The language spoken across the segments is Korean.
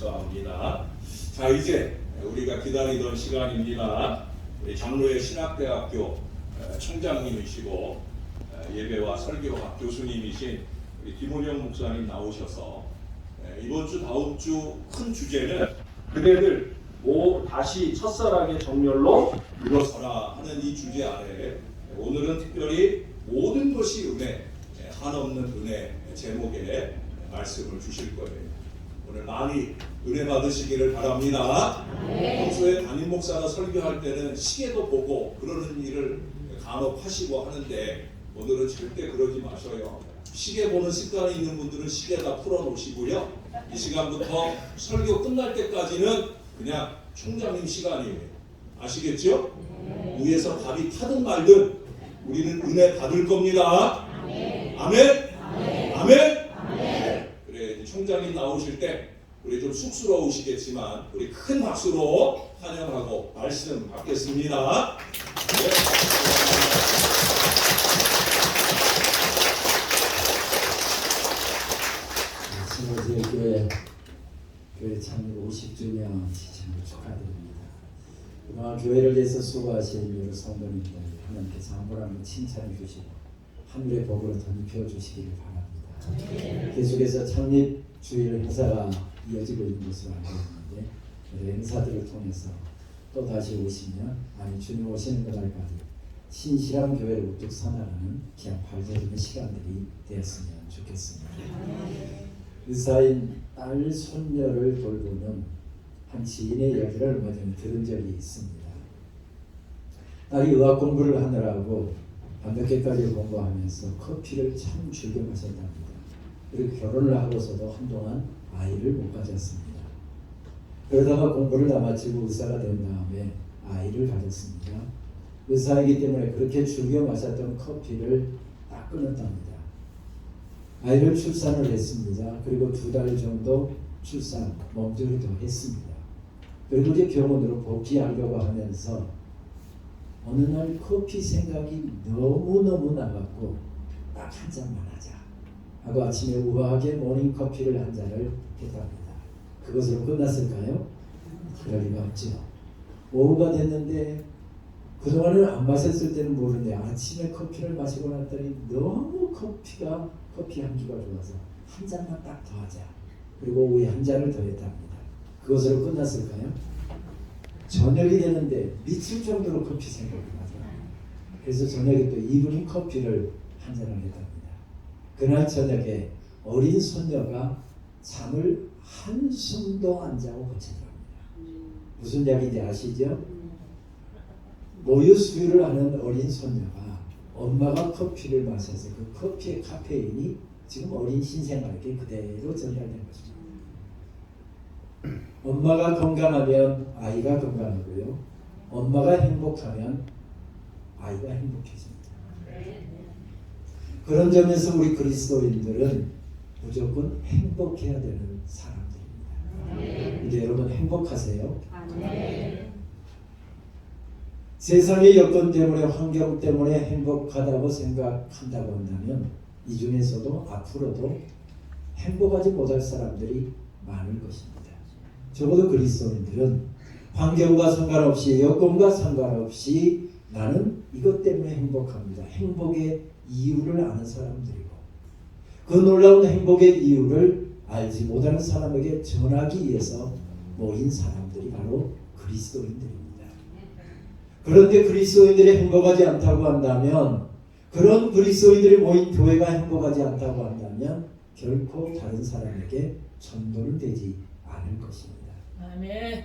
감사합니다. 자, 이제 우리가 기다리던 시간입니다. 우리 장로의 신학대학교 총장님이시고 예배와 설교학 교수님이신 우리 김원영 목사님 나오셔서 이번 주 다음 주 큰 주제는 그대들 다시 첫사랑의 정렬로 일어서라 하는 이 주제 아래 오늘은 특별히 모든 것이 은혜, 한없는 은혜 제목의 말씀을 주실 거예요. 오늘 많이 은혜 받으시기를 바랍니다. 평소에 담임 목사가 설교할 때는 시계도 보고 그러는 일을 간혹 하시고 하는데 오늘은 절대 그러지 마셔요. 시계 보는 습관이 있는 분들은 시계 다 풀어놓으시고요. 이 시간부터 설교 끝날 때까지는 그냥 총장님 시간이에요. 아시겠죠? 위에서 밥이 타든 말든 우리는 은혜 받을 겁니다. 아멘? 아멘? 그래, 총장님 나오실 때 우리 좀 쑥스러우시겠지만 우리 큰 박수로 환영하고 말씀 받겠습니다. 신호제 교회 창립 50주년 참 축하드립니다. 그동안 교회를 위해서 수고하신 여러 성도님들 하나님께서 한번 칭찬해 주시고 하늘의 복으로 덧입혀 주시기를 바랍니다. 계속해서 창립 주일 행사가 이어지고 있는 것으로 알고 있는데 여러 행사들을 통해서 또 다시 오시면 아니 주님 오시는 그날까지 신실한 교회를 우뚝 서나가는 귀한 발전되는 시간들이 되었으면 좋겠습니다. 의사인 딸 손녀를 돌보는 한 지인의 이야기를 얼마 전에 들은 적이 있습니다. 딸이 의학 공부를 하느라고 밤늦게까지 공부하면서 커피를 참 즐겨 마셨답니다. 그리고 결혼을 하고서도 한동안 아이를 못 가졌습니다. 그러다가 공부를 다 마치고 의사가 된 다음에 아이를 가졌습니다. 의사이기 때문에 그렇게 즐겨 마셨던 커피를 딱 끊었답니다. 아이를 출산을 했습니다. 그리고 2달 정도 출산 몸조리 더 했습니다. 그리고 이제 병원으로 복귀하려고 하면서 어느 날 커피 생각이 너무너무 나갔고 딱 한 잔만 하자 하고 아침에 우아하게 모닝커피를 한 잔을 했답니다. 그것으로 끝났을까요? 그럴 리가 없죠. 오후가 됐는데 그동안은 안 마셨을 때는 모르는데 아침에 커피를 마시고 났더니 너무 커피 향기가 좋아서 한 잔만 딱 더 하자. 그리고 오후에 한 잔을 더 했답니다. 그것으로 끝났을까요? 저녁이 되는데 미칠 정도로 커피 생각이 나더라고요. 그래서 저녁에 또 이브닝 커피를 한 잔을 했답니다. 그날 저녁에 어린 손녀가 잠을 한숨도 안 자고 거치더랍니다. 무슨 이야기인지 아시죠? 모유 수유를 하는 어린 손녀가 엄마가 커피를 마셔서 그 커피의 카페인이 지금 어린 신생아에게 그대로 전달된 것입니다. 엄마가 건강하면 아이가 건강하고요. 엄마가 행복하면 아이가 행복해집니다. 그런 점에서 우리 그리스도인들은 무조건 행복해야 되는 사람들입니다. 근데 여러분 행복하세요? 세상의 여건 때문에 환경 때문에 행복하다고 생각한다고 한다면 이 중에서도 앞으로도 행복하지 못할 사람들이 많을 것입니다. 적어도 그리스도인들은 환경과 상관없이 여건과 상관없이 나는 이것 때문에 행복합니다. 행복의 이유를 아는 사람들이고 그 놀라운 행복의 이유를 알지 못하는 사람에게 전하기 위해서 모인 사람들이 바로 그리스도인들입니다. 그런데 그리스도인들이 행복하지 않다고 한다면 그런 그리스도인들이 모인 교회가 행복하지 않다고 한다면 결코 다른 사람에게 전도는 되지 않을 것입니다. 아멘.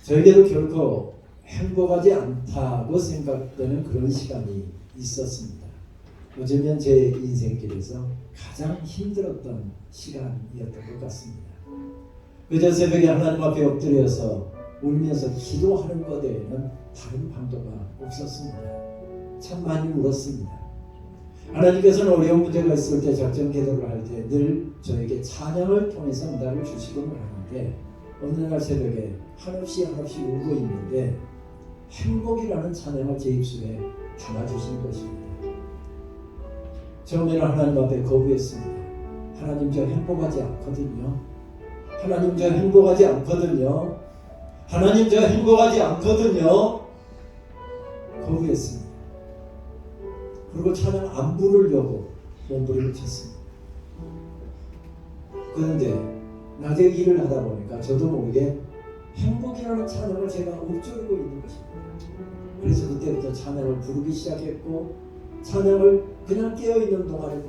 저에게도 결코 행복하지 않다고 생각되는 그런 시간이 있었습니다. 어쩌면 제 인생길에서 가장 힘들었던 시간이었던 것 같습니다. 그저 새벽에 하나님 앞에 엎드려서 울면서 기도하는 것 외에는 다른 방도가 없었습니다. 참 많이 울었습니다. 하나님께서는 어려운 문제가 있을 때 작정 기도를 할 때 늘 저에게 찬양을 통해서 응답을 주시곤 하는데 어느 날 새벽에 한없이 울고 있는데 행복이라는 찬양을 제 입술에 담아주신 것입니다. 처음에는 하나님 앞에 거부했습니다. 하나님 저 행복하지 않거든요. 하나님 저 행복하지 않거든요. 하나님 저 행복하지 않거든요. 거부했습니다. 그리고 찬양 안 부르려고 몸부림을 쳤습니다. 그런데 낮에 일을 하다 보니까 저도 모르게 행복이라는 찬양을 제가 읊조리고 있는 것입니다. 그래서 그때부터 찬양을 부르기 시작했고, 찬양을 그냥 깨어있는 동안에도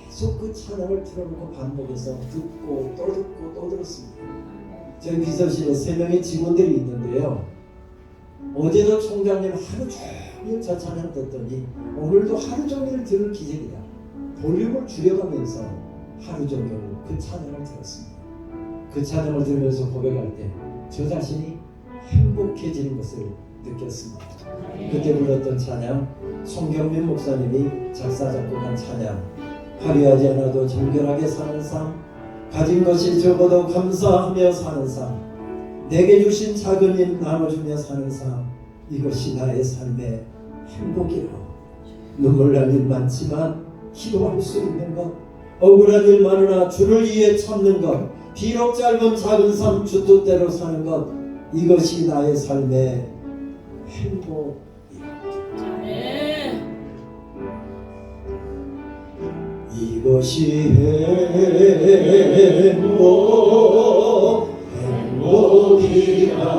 계속 그 찬양을 틀어놓고 반복해서 듣고 또 듣고 또 들었습니다. 저희 비서실에 3명의 직원들이 있는데요, 어제도 총장님 하루 종일 저 찬양 듣더니 오늘도 하루 종일 들을 기색이다. 볼륨을 줄여가면서 하루 종일 그 찬양을 들었습니다. 그 찬양을 들으면서 고백할 때 저 자신이 행복해지는 것을 느꼈습니다. 그때 불렀던 찬양, 송경민 목사님이 작사 작곡한 찬양, 화려하지 않아도 정결하게 사는 삶, 가진 것이 적어도 감사하며 사는 삶, 내게 주신 작은 일 나눠주며 사는 삶, 이것이 나의 삶의 행복이라고. 눈물 날 일 많지만 기도할 수 있는 것, 억울한 일 많으나 주를 위해 참는 것, 비록 짧은 작은 삶 주 뜻대로 사는 것, 이것이 나의 삶의 행복이라고. 이것이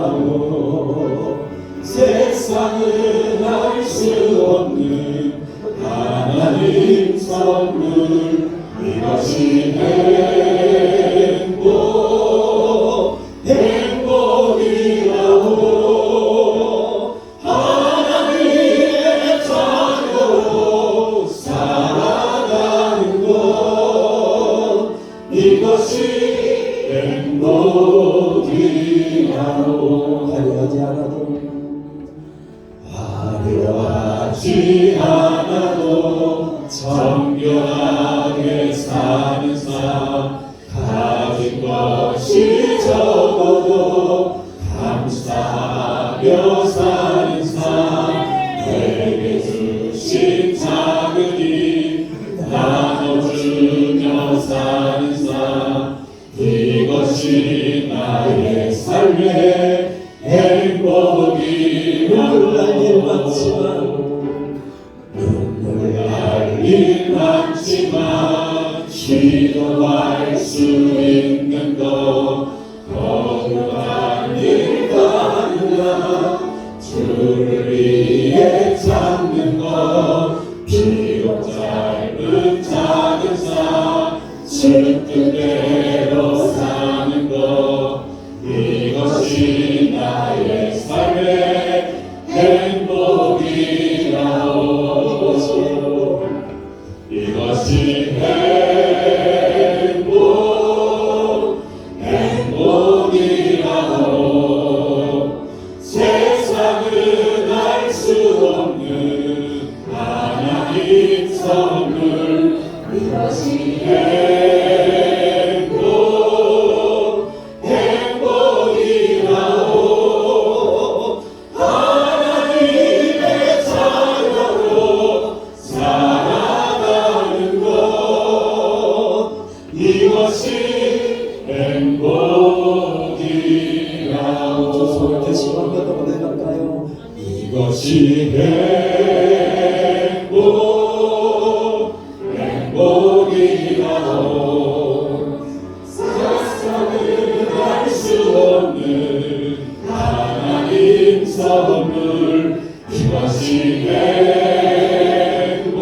행복이라고. 세상은 알 수 없는 하나님 선물, 이것이 행복이라고. 하나님의 자녀로 살아가는 것, 이것이 행복이라고. 화려하지 않아도 정결하게 사는 삶, 가진 것이 적어도 감사하며 사는 삶, 내게 주신 작은 일 나눠주며 사는 삶, 이것이 나의 삶의 행복이라고. 눈물 날 일 많지만 기도할 수 있는 것, 거룩한 일 많으나 주를 위해 참는 것, 비록 짧은 작은 삶 주 뜻대로 사는 것, 이것이 나의 삶의 행복이라고. 이것이 행복이라고. 세상은 알 수 없는 하나님 선물, 이것이 행복이라고. 하나님의 자녀로 살아가는 것, 이것이 행복이라고. 두 손을 다시 한번 더 내볼까요? 이것이 행복이라고. 세상은 알 수 없는 하나님 선물, 이것이 행복이라고.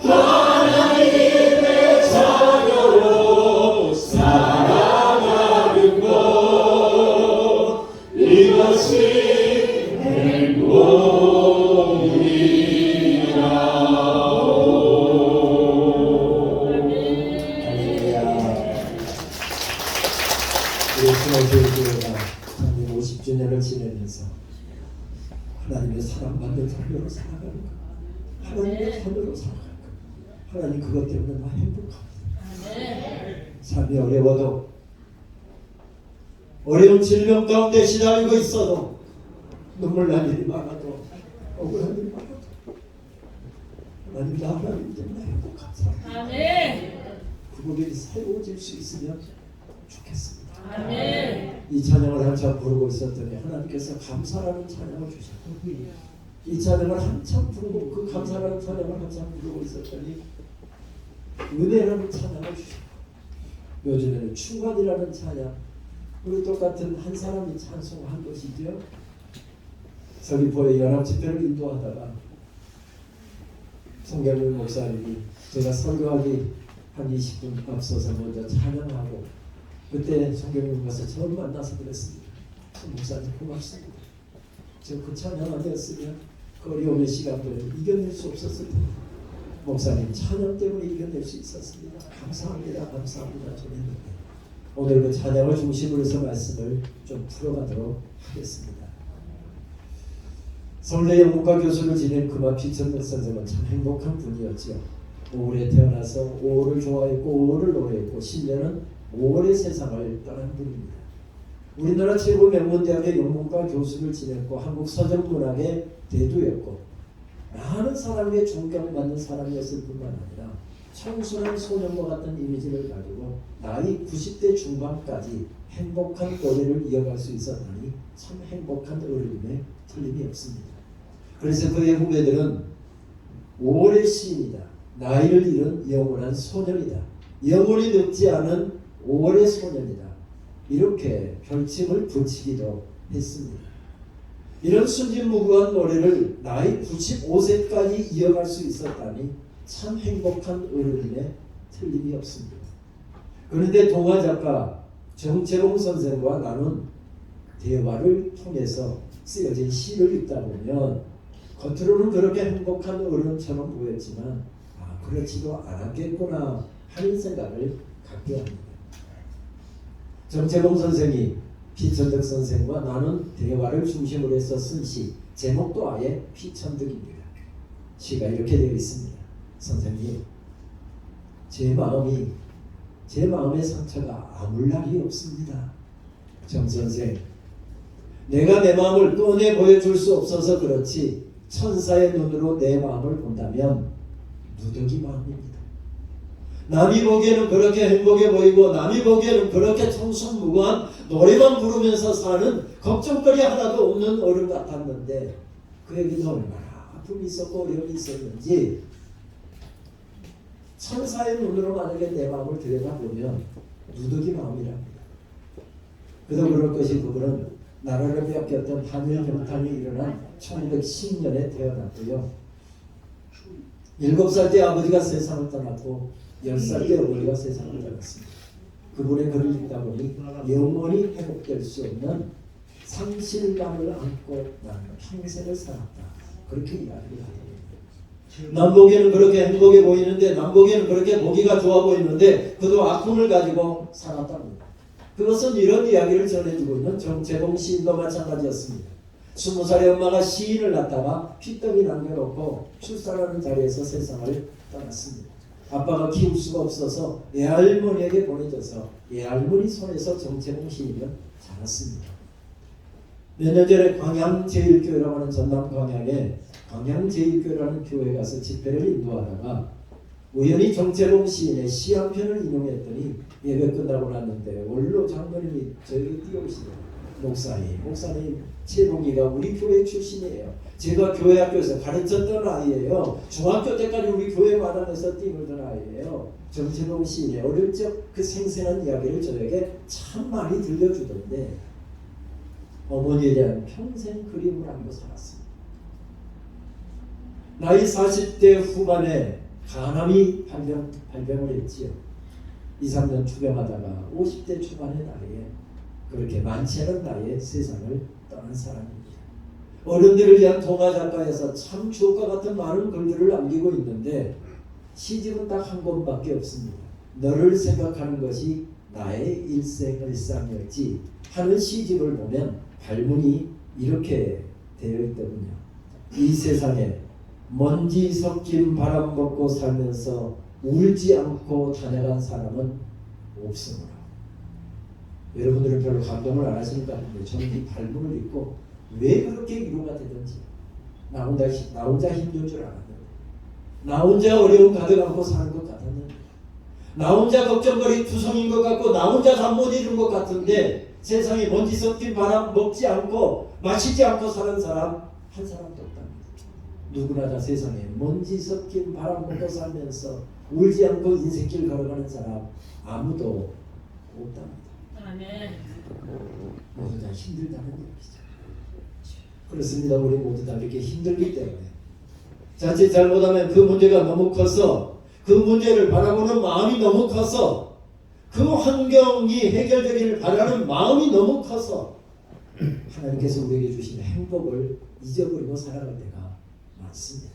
하나님의 자녀로 살아가는 것, 이것이 행복이라고. 우리 신호교회가 50주년을 지내면서 하나님의 사랑받는 자녀로 살아가는 것, 하나님의 자녀로 살아가는 것, 하나님 그것 때문에 나 행복합니다. 삶이 어려워도, 어려운 질병 가운데 시달리고 있어도, 눈물 날 일이 많아도, 억울한 일이 많아도 아닙니다. 하나님 때문에 행복합니다. 아멘. 그 고백이 새로워질 수 있으면 좋겠습니다. 아멘. 이 찬양을 한참 부르고 있었더니 하나님께서 감사라는 찬양을 주셨고 이 찬양을 한참 부르고 그 감사라는 찬양을 한참 부르고 있었더니 은혜라는 찬양을 주셨고 요즘에는 충만이라는 찬양 우리 똑같은 한 사람이 찬송한 것이죠. 서귀포의 연합집회를 인도하다가 송경률 목사님이 제가 설교하기 한 20분 앞서서 먼저 찬양하고 그때 송경률 목사 처음 만나서 그랬습니다. 목사님 고맙습니다. 저 그 찬양 아니었으면 그 어려움의 시간들을 이겨낼 수 없었을 텐데 목사님 찬양 때문에 이겨낼 수 있었습니다. 감사합니다. 감사합니다. 전했는데 오늘 그 찬양을 중심으로 해서 말씀을 좀 풀어가도록 하겠습니다. 서울대 영문과 교수를 지낸 금화 피천덕 선생은 참 행복한 분이었지요. 5월에 태어나서 5월을 좋아했고 5월을 노래했고 10년은 5월의 세상을 떠난 분입니다. 우리나라 최고 명문대학의 영문과 교수를 지냈고 한국 서정문학의 대두였고 많은 사람에게 존경받는 사람이었을 뿐만 아니라 청순한 소년과 같은 이미지를 가지고 나이 90대 중반까지 행복한 노래를 이어갈 수 있었다니 참 행복한 어른임에 틀림이 없습니다. 그래서 그의 후배들은 5월의 시인이다. 나이를 잃은 영원한 소년이다. 영원히 늙지 않은 5월의 소년이다. 이렇게 별칭을 붙이기도 했습니다. 이런 순진무구한 노래를 나이 95세까지 이어갈 수 있었다니 참 행복한 어른임에 틀림이 없습니다. 그런데 동화작가 정채봉 선생과 나눈 대화를 통해서 쓰여진 시를 읽다 보면 겉으로는 그렇게 행복한 어른처럼 보였지만 그렇지도 않았겠구나 하는 생각을 갖게 합니다. 정채봉 선생이 피천덕 선생과 나눈 대화를 중심으로 해서 쓴 시 제목도 아예 피천덕입니다. 시가 이렇게 되어 있습니다. 선생님, 제 마음의 상처가 아물 날이 없습니다. 정 선생, 내가 내 마음을 꺼내 보여줄 수 없어서 그렇지 천사의 눈으로 내 마음을 본다면 누더기 마음입니다. 남이 보기에는 그렇게 행복해 보이고 남이 보기에는 그렇게 청순무구한 노래만 부르면서 사는 걱정거리 하나도 없는 어른 같았는데 그에게도 얼마나 아픔이 있었고 어려움이 있었는지 천사의 눈으로 만약에 내 마음을 들여다보면 누더기 마음이랍니다. 그도 그럴 것이 그분은 나라를 빼앗겼던 한일 병탄이 일어난 1910년에 태어났고요. 7살 때 아버지가 세상을 떠났고 10살 때 어머니가 세상을 떠났습니다. 그분의 글을 읽다 보니 영원히 회복될 수 없는 상실감을 안고 나는 평생을 살았다. 그렇게 이야기를 합니다. 남 보기에는 그렇게 행복해 보이는데 남 보기에는 그렇게 보기가 좋아 보이는데 그도 아픔을 가지고 살았답니다. 그것은 이런 이야기를 전해주고 있는 정채봉 시인도 마찬가지였습니다. 20살의 엄마가 시인을 낳다가 피떡이 남겨놓고 출산하는 자리에서 세상을 떠났습니다. 아빠가 키울 수가 없어서 애할머니에게 보내져서 애할머니 손에서 정채봉 시인은 자랐습니다. 몇 년 전에 광양제일교회라고 하는 전남 광양에 광양제일교회라는 교회에 가서 집회를 인도하다가 우연히 정채봉 시인의 시 한 편을 인용했더니 예배 끝나고 났는데 원로 장로님이 저에게 뛰어오시더라고요. 목사님 채봉이가 우리 교회 출신이에요. 제가 교회 학교에서 가르쳤던 아이예요. 중학교 때까지 우리 교회 마당에서 뛰놀던 아이예요. 정채봉 시인의 어릴 적 그 생생한 이야기를 저에게 참 많이 들려주던데 어머니에 대한 평생 그림을 안고 살았습니다. 나이 40대 후반에 간암이 발병을 했지요. 2, 3년 투병하다가 50대 초반의 나이에 그렇게 많지 않은 나이에 세상을 떠난 사람입니다. 어른들을 위한 동화작가에서 참 주옥과 같은 많은 글들을 남기고 있는데 시집은 딱 한 권밖에 없습니다. 너를 생각하는 것이 나의 일생일상이었지 하는 시집을 보면 발문이 이렇게 되어 있더군요. 이 세상에 먼지 섞인 바람 먹고 살면서 울지 않고 다녀간 사람은 없으므로. 여러분들은 별로 감동을 안 하시니까 저는 이 발문을 읽고 왜 그렇게 위로가 되든지 나 혼자 힘든 줄 알았는데 나 혼자 어려움 가득 안고 사는 것 같았는데, 나 혼자 걱정거리 투성인 것 같고, 나 혼자 잠 못 이룬 것 같은데, 세상에 먼지 섞인 바람 먹지 않고 마시지 않고 사는 사람 한 사람도 없답니다. 누구나 다 세상에 먼지 섞인 바람 먹고 살면서 울지 않고 인생길 걸어가는 사람 아무도 없답니다. 아멘. 모두 다 힘들다는 얘기죠. 그렇습니다. 우리 모두 다 이렇게 힘들기 때문에 자칫 잘못하면 그 문제가 너무 커서, 그 문제를 바라보는 마음이 너무 커서, 그 환경이 해결되기를 바라는 마음이 너무 커서 하나님께서 우리에게 주신 행복을 잊어버리고 살아갈 때가 많습니다.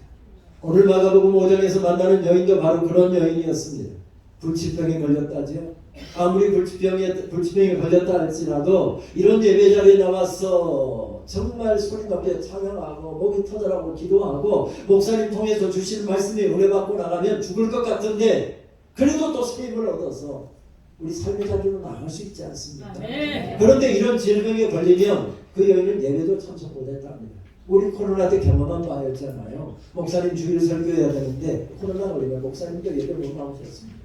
오늘 마가복음 5장에서 만나는 여인도 바로 그런 여인이었습니다. 불치병에 걸렸다죠. 아무리 불치병에 걸렸다 할지라도 이런 예배 자리에 나와서 정말 소리 높게 찬양하고 목이 터져라고 기도하고 목사님 통해서 주신 말씀에 은혜 받고 나가면 죽을 것 같은데, 그래도 또 새 힘을 얻어서 우리 삶의 자리로 나갈 수 있지 않습니까? 아멘. 그런데 이런 질병에 걸리면 그 여인은 예배도 참석 못했답니다. 우리 코로나 때 경험한 바였잖아요. 목사님 주일 설교해야 되는데 코로나 걸리면 목사님도 예배 못 나오셨습니다.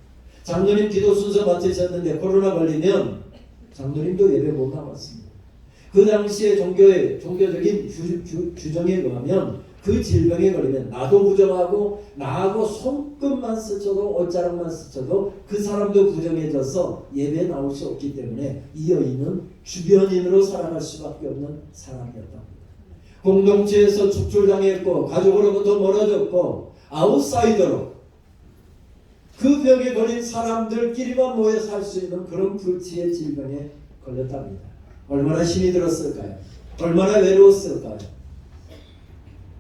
장로님 기도 순서 맡으셨는데 코로나 걸리면 장로님도 예배 못 나왔습니다. 그 당시에 종교적인 규정에 의하면 그 질병에 걸리면 나도 부정하고 나하고 손끝만 스쳐도 옷자락만 스쳐도 그 사람도 부정해져서 예배에 나올 수 없기 때문에 이 여인은 주변인으로 살아갈 수밖에 없는 사람이었답니다. 공동체에서 축출당했고 가족으로부터 멀어졌고 아웃사이더로 그 병에 걸린 사람들끼리만 모여 살 수 있는 그런 불치의 질병에 걸렸답니다. 얼마나 힘이 들었을까요? 얼마나 외로웠을까요?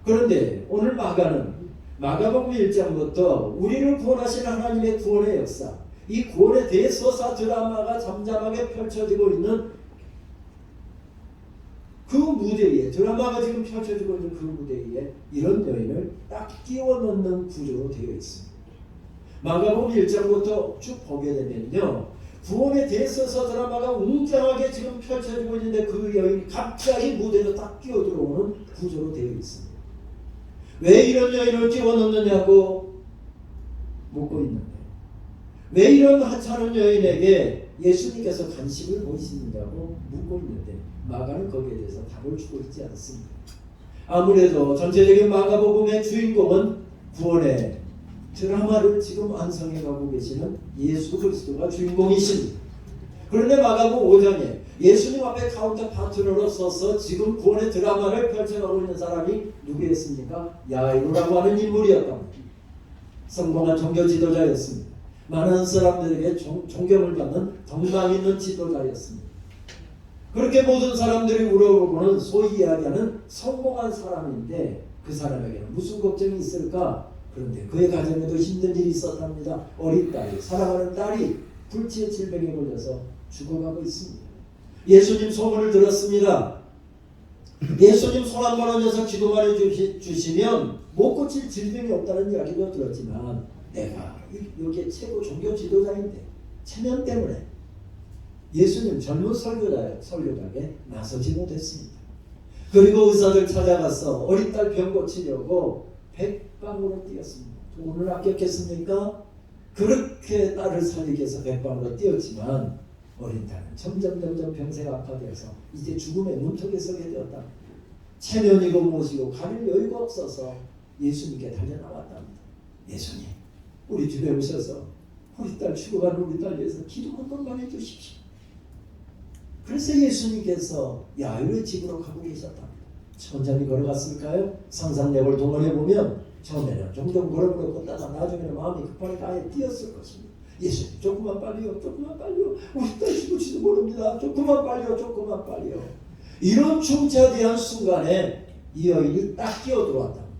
그런데 오늘 마가복음 1장부터 우리를 구원하시는 하나님의 구원의 역사, 이 구원의 대서사 드라마가 잠잠하게 펼쳐지고 있는 그 무대에, 드라마가 지금 펼쳐지고 있는 그 무대에 이런 여인을 딱 끼워 넣는 구조로 되어 있습니다. 마가복음 1장부터 쭉 보게 되면요, 구원의 대서사 드라마가 웅장하게 지금 펼쳐지고 있는데 그 여인이 갑자기 무대로 딱 끼어 들어오는 구조로 되어 있습니다. 왜 이런 여인을 끼워 넣느냐고 묻고 있는데, 왜 이런 하찮은 여인에게 예수님께서 관심을 보이시느냐고 묻고 있는데 마가는 거기에 대해서 답을 주고 있지 않습니다. 아무래도 전체적인 마가복음의 주인공은 구원의 드라마를 지금 완성해 가고 계시는 예수 그리스도가 주인공이십니다. 그런데 마가복음 5장에 예수님 앞에 카운터 파트너로 서서 지금 구원의 드라마를 펼쳐가고 있는 사람이 누구였습니까? 야이로라고 하는 인물이었답니다. 성공한 종교 지도자였습니다. 많은 사람들에게 존경을 받는 덕망 있는 지도자였습니다. 그렇게 모든 사람들이 물어보고는 소위 이야기하는 성공한 사람인데 그 사람에게는 무슨 걱정이 있을까? 그런데 그의 가정에도 힘든 일이 있었답니다. 어린 딸이, 사랑하는 딸이 불치의 질병에 걸려서 죽어가고 있습니다. 예수님 소문을 들었습니다. 예수님 손 한 번 얹어서 기도만 해주시면 못 고칠 질병이 없다는 이야기도 들었지만 내가 여기에 최고 종교 지도자인데 체면 때문에 예수님 젊은 설교자에게 나서지 못했습니다. 그리고 의사들 찾아가서 어린 딸 병 고치려고 백방으로 뛰었습니다. 돈을 아꼈겠습니까? 그렇게 딸을 살리기 위해서 백방으로 뛰었지만 어린 딸은 점점 병세가 악화되어서 이제 죽음의 문턱에 서게 되었다. 체면이고 무엇이고 가릴 여유가 없어서 예수님께 달려나왔답니다. 예수님, 우리 집에 오셔서 우리 딸 죽어가는 우리 딸 위해서 기도 한 번만 해주십시오. 그래서 예수님께서 야유의 집으로 가고 계셨답니다. 천천히 걸어갔을까요? 상상력을 동원해보면 처음에는 종종 걸어보려 걷다가 나중에는 마음이 급하니까 아예 뛰었을 것입니다. 예수님, 조금만 빨리요, 조금만 빨리요. 우리 딸 죽을지도 모릅니다. 조금만 빨리요, 조금만 빨리요. 이런 중차대한 순간에 이 여인이 딱 끼어들어왔답니다.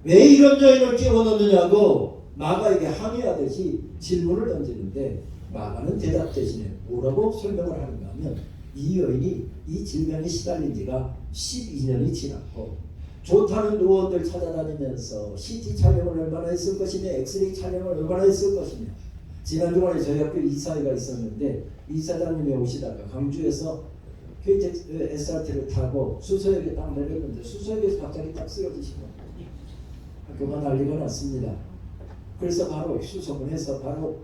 왜 이런 여인을 끼워 넣느냐고 마가에게 항의하듯이 질문을 던지는데 마가는 대답 대신에 뭐라고 설명을 하는가 하면 이 여인이 이 질병에 시달린 지가 12년이 지났고 좋다는 의원들 찾아다니면서 CT 촬영을 얼마나 했을 것이며 엑스레이 촬영을 얼마나 했을 것이며 지난 주간에 저희 학교 이사회가 있었는데 이사장님이 오시다가 광주에서 KTX SRT를 타고 수서역에 딱 내렸는데 수서역에서 갑자기 딱 쓰러지신 거예요. 학교가 난리가 났습니다. 그래서 바로 수소문해서 바로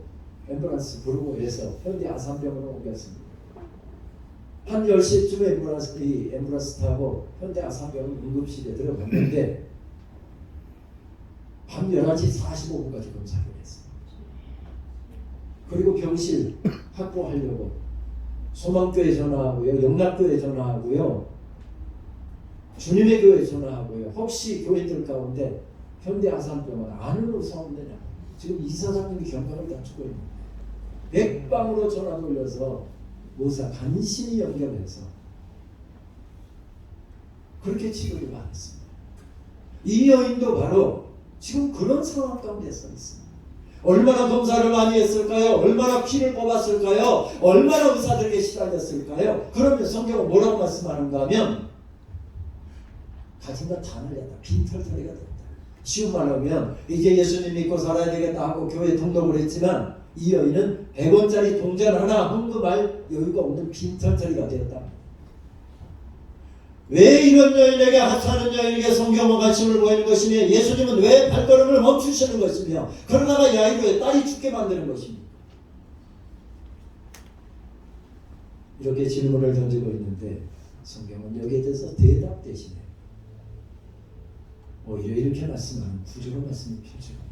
앰뷸런스 부르고 해서 현대 아산병원으로 옮겼습니다. 한 10시쯤에 앰뷸런스 타고 현대 아산병원 응급실에 들어갔는데 밤 11시 45분까지 검사를 했어요. 그리고 병실 확보하려고 소망교회 전화하고요, 영락교회 전화하고요, 주님의 교회 전화하고요. 혹시 교인들 가운데 현대 아산병원 안으로 사오느냐, 지금 이사장님이 경각을 다투고 있는 백방으로 전화 돌려서 모사 간신히 연결해서 그렇게 치료를 받았습니다. 이 여인도 바로 지금 그런 상황 가운데 서 있습니다. 얼마나 검사를 많이 했을까요? 얼마나 피를 뽑았을까요? 얼마나 의사들에게 시달렸을까요? 그러면 성경은 뭐라고 말씀하는가 하면 가진 것 다 날렸다. 빈털터리가 됐다. 쉬운 말로 하면 이제 예수님 믿고 살아야 되겠다 하고 교회에 등록을 했지만 이 여인은 100원짜리 동전 하나 헌금할 여유가 없는 빈털터리가 되었다. 왜 이런 여인에게 하찮은 여인에게 성경은 관심을 보이는 것이며 예수님은 왜 발걸음을 멈추시는 것이며 그러다가 야이로의 딸이 죽게 만드는 것입니까? 이렇게 질문을 던지고 있는데 성경은 여기에 대해서 대답 대신에 오히려 이렇게 말씀하는 구조로 말씀이 펼쳐집니다.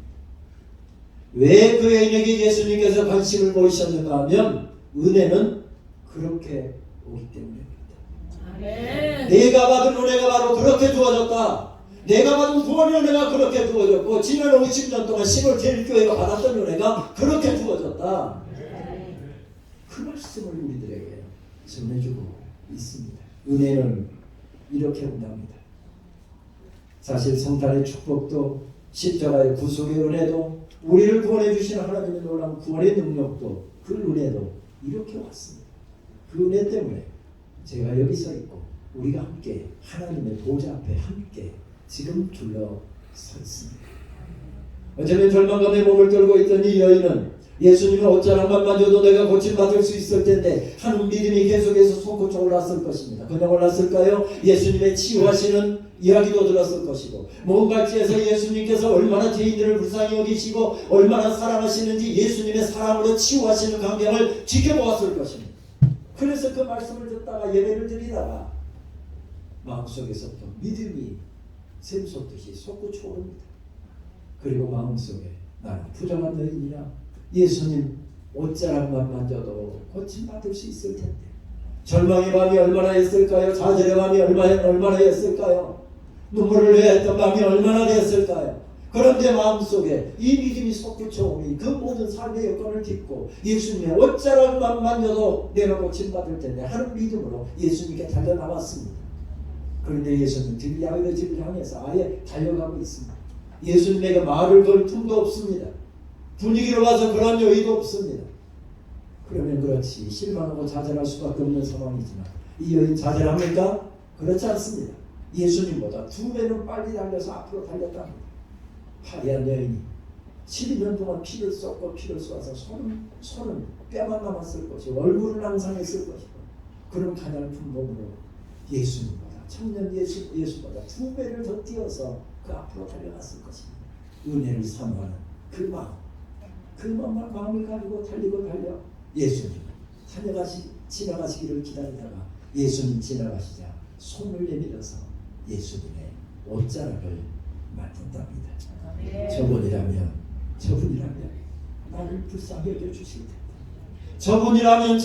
왜 그 여인에게 예수님께서 관심을 보이셨는가 하면 은혜는 그렇게 오기 때문입니다. 내가 받은 은혜가 바로 그렇게 주어졌다. 내가 받은 구원의 은혜가 그렇게 주어졌고 지난 50년 동안 신월제일교회가 받았던 은혜가 그렇게 주어졌다. 그 말씀을 우리들에게 전해주고 있습니다. 은혜는 이렇게 온답니다. 사실 성탄의 축복도 십자가의 구속의 은혜도 우리를 구원해 주시는 하나님의 놀라운 구원의 능력도 그 은혜도 이렇게 왔습니다. 그 은혜 때문에 제가 여기 서 있고 우리가 함께 하나님의 보좌 앞에 함께 지금 둘러서 있습니다. 어쩌면 절망감에 몸을 떨고 있던 이 여인은 예수님의 옷자락만 만져도 내가 고침받을 수 있을 텐데 하는 믿음이 계속해서 솟구쳐 올랐을 것입니다. 그냥 올랐을까요? 예수님의 치유하시는 이야기도 들었을 것이고 몸갈지에서 예수님께서 얼마나 죄인들을 불쌍히 여기시고 얼마나 사랑하시는지 예수님의 사랑으로 치유하시는 광경을 지켜보았을 것입니다. 그래서 그 말씀을 듣다가 예배를 드리다가 마음속에서부터 믿음이 샘솟듯이 솟구쳐 오릅니다. 그리고 마음속에 나는 부정한 여인이라 예수님 옷자락만 만져도 고침받을 수 있을 텐데 절망의 밤이 얼마나 했을까요? 좌절의 밤이 얼마나 했을까요? 눈물을 내야 했던 밤이 얼마나 됐을까요? 그런데 마음속에 이 믿음이 솟구쳐 오니 그 모든 삶의 여건을 딛고 예수님의 옷자락만 만져도 내가 고침받을 텐데 하는 믿음으로 예수님께 달려나왔습니다. 그런데 예수님 집 야외의 집을 향해서 아예 달려가고 있습니다. 예수님에게 말을 걸 틈도 없습니다. 분위기로 봐서 그런 여유도 없습니다. 그러면 그렇지 실망하고 좌절할 수밖에 없는 상황이지만 이 여인 좌절합니까? 그렇지 않습니다. 예수님보다 2배는 빨리 달려서 앞으로 달렸답니다. 화려한 여인이 12년 동안 피를 쏟고 피를 쏘아서 손은 뼈만 남았을 것이고 얼굴은 앙상했을 것이고 그런 가냘픈 몸으로 예수님보다 청년 예수보다 2배를 더 뛰어서 그 앞으로 달려갔을 것입니다. 은혜를 사모하는 그 마음을 가지고 달려 예수님 지나가시기를 기다리다가 예수님 지나가시자 손을 내밀어서 예수님의 옷자락을 만진답니다. 저분이라면 나를 불쌍히 여겨주실 텐데 저분이라면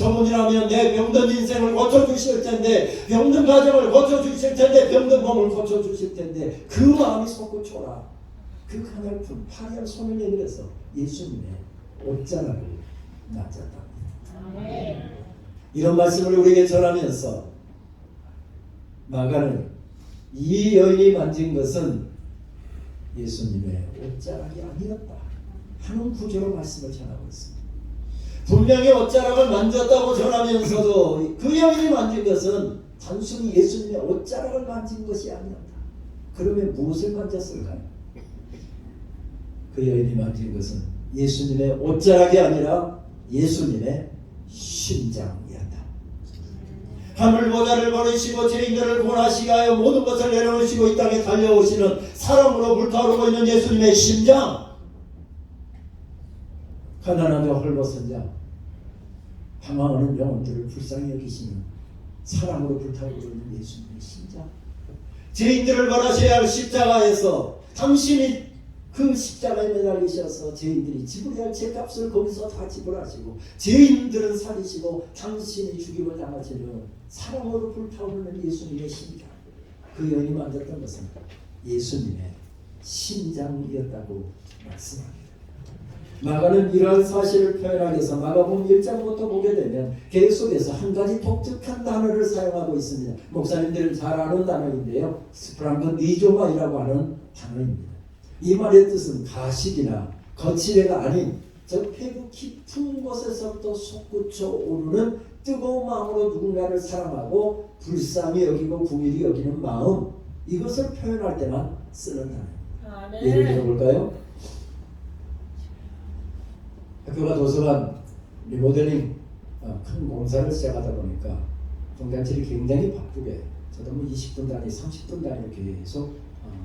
내 병든 인생을 고쳐주실 텐데 병든 가정을 고쳐주실 텐데 병든 몸을 고쳐주실 텐데 그 마음이 솟구쳐라. 그 가냘픈 파리한 손을 내밀어서 예수님의 옷자락을 만졌답니다. 이런 말씀을 우리에게 전하면서 마가는 이 여인이 만진 것은 예수님의 옷자락이 아니었다 하는 구조로 말씀을 전하고 있습니다. 분명히 옷자락을 만졌다고 전하면서도 그 여인이 만진 것은 단순히 예수님의 옷자락을 만진 것이 아니었다. 그러면 무엇을 만졌을까요? 그 여인이 만진 것은 예수님의 옷자락이 아니라 예수님의 심장이었다. 하늘 보좌를 버리시고 죄인들을 구원하시기 위하여 모든 것을 내려놓으시고 이 땅에 달려오시는 사랑으로 불타오르고 있는 예수님의 심장, 가난하며 헐벗은 자, 방황하는 영혼들을 불쌍히 여기시는 사랑으로 불타오르고 있는 예수님의 심장, 죄인들을 벌하셔야 할 십자가에서 당신이 그 십자가에 매달리셔서 죄인들이 지불해야 할 죄값을 거기서 다 지불하시고 죄인들은 살리시고 당신이 죽임을 당하시는 사랑으로 불타오르는 예수님의 심장, 그 여인이 만졌던 것은 예수님의 심장이었다고 말씀합니다. 마가는 이러한 사실을 표현하기 위해서 마가복음 1장부터 보게 되면 계속해서 한 가지 독특한 단어를 사용하고 있습니다. 목사님들은 잘 아는 단어인데요, 스프랑그니조마이라고 하는 단어입니다. 이 말의 뜻은 가식이나 거칠애가 아닌 저 폐부 깊은 곳에서부터 솟구쳐 오르는 뜨거운 마음으로 누군가를 사랑하고 불쌍히 여기고 긍휼히 여기는 마음, 이것을 표현할 때만 쓰는 단어입니다. 예를 들어볼까요? 학교가 도서관 리모델링 큰 공사를 시작하다 보니까 동장실이 굉장히 바쁘게, 저도 뭐 20분 단위, 30분 단위로 계속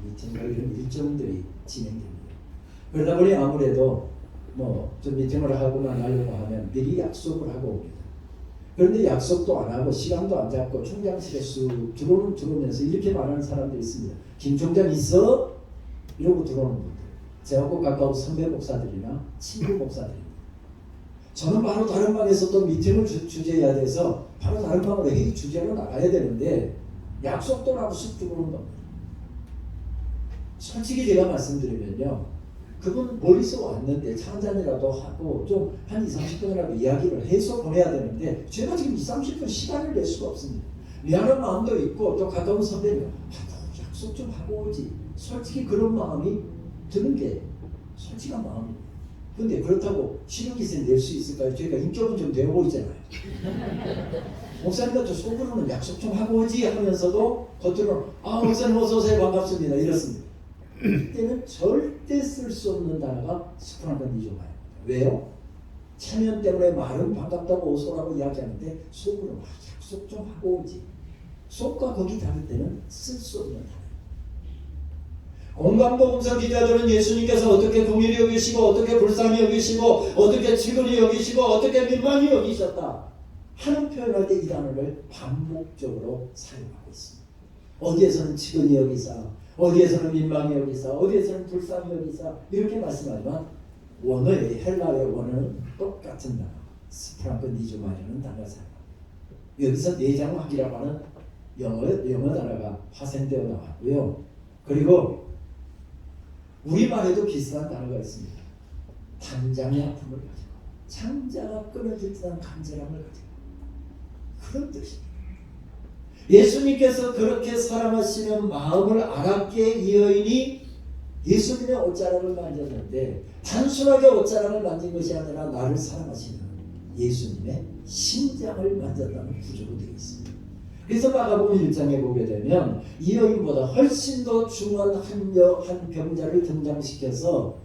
미팅과 이런 일정들이 진행됩니다. 그러다 보니 아무래도 뭐 좀 미팅을 하고만 하려고 하면 미리 약속을 하고 옵니다. 그런데 약속도 안 하고 시간도 안 잡고 총장실에 쑥 들어오면서 이렇게 말하는 사람들이 있습니다. 김 총장 있어? 이러고 들어오는 분들, 저하고 가까운 선배 목사들이나 친구 목사들입니다. 저는 바로 다른 방에서 또 미팅을 주재해야 돼서 바로 다른 방으로 회의 주제로 나가야 되는데 약속도 하고 쑥 들어오는 겁니다. 솔직히 제가 말씀드리면요, 그분 멀리서 왔는데 차 한잔이라도 하고 좀 한 20-30분이라도 이야기를 해서 보내야 되는데 제가 지금 20-30분 시간을 낼 수가 없습니다. 미안한 마음도 있고 또 가까운 선배님 약속 좀 하고 오지, 솔직히 그런 마음이 드는 게 솔직한 마음입니다. 근데 그렇다고 실효기세 낼 수 있을까요? 저희가 인격은 좀 되어 보이잖아요. 목사님과 또 속으로는 약속 좀 하고 오지 하면서도 겉으로는 목사님 어서 오세요 반갑습니다 이렇습니다. 이때는 절대 쓸 수 없는 단어가 스프랑그니조마예요. 왜요? 체면 때문에 말은 반갑다고 어서라고 이야기하는데 속으로는 약속 좀 하고 오지, 속과 거기 다를 때는 쓸 수 없는 단어. 공간복음서 기자들은 예수님께서 어떻게 긍휼히 여기시고 어떻게 불쌍히 여기시고 어떻게 지근히 여기시고 어떻게 민망히 여기셨다 하는 표현할 때 이 단어를 반복적으로 사용하고 있습니다. 어디에서는 지근히 여기사, 어디에서는 민망히 여기사, 어디에서는 불쌍히 여기사 이렇게 말씀하지만 원어의 헬라어의 원어는 똑같은 단어 스프랑그니조마이라는 단어를 사용합니다. 여기서 내장막이라고 하는 영어 단어가 파생되어 나왔고요. 그리고 우리말에도 비슷한 단어가 있습니다. 단장의 아픔을 가지고 창자가 끊어질 듯한 간절함을 가지고, 그런 뜻입니다. 예수님께서 그렇게 사랑하시는 마음을 알았기에 이 여인이 예수님의 옷자락을 만졌는데 단순하게 옷자락을 만진 것이 아니라 나를 사랑하시는 예수님의 심장을 만졌다는 구조로 되어 있습니다. 그래서 마가복음 1장에 보게 되면 이 여인보다 훨씬 더 중한 한 병자를 등장시켜서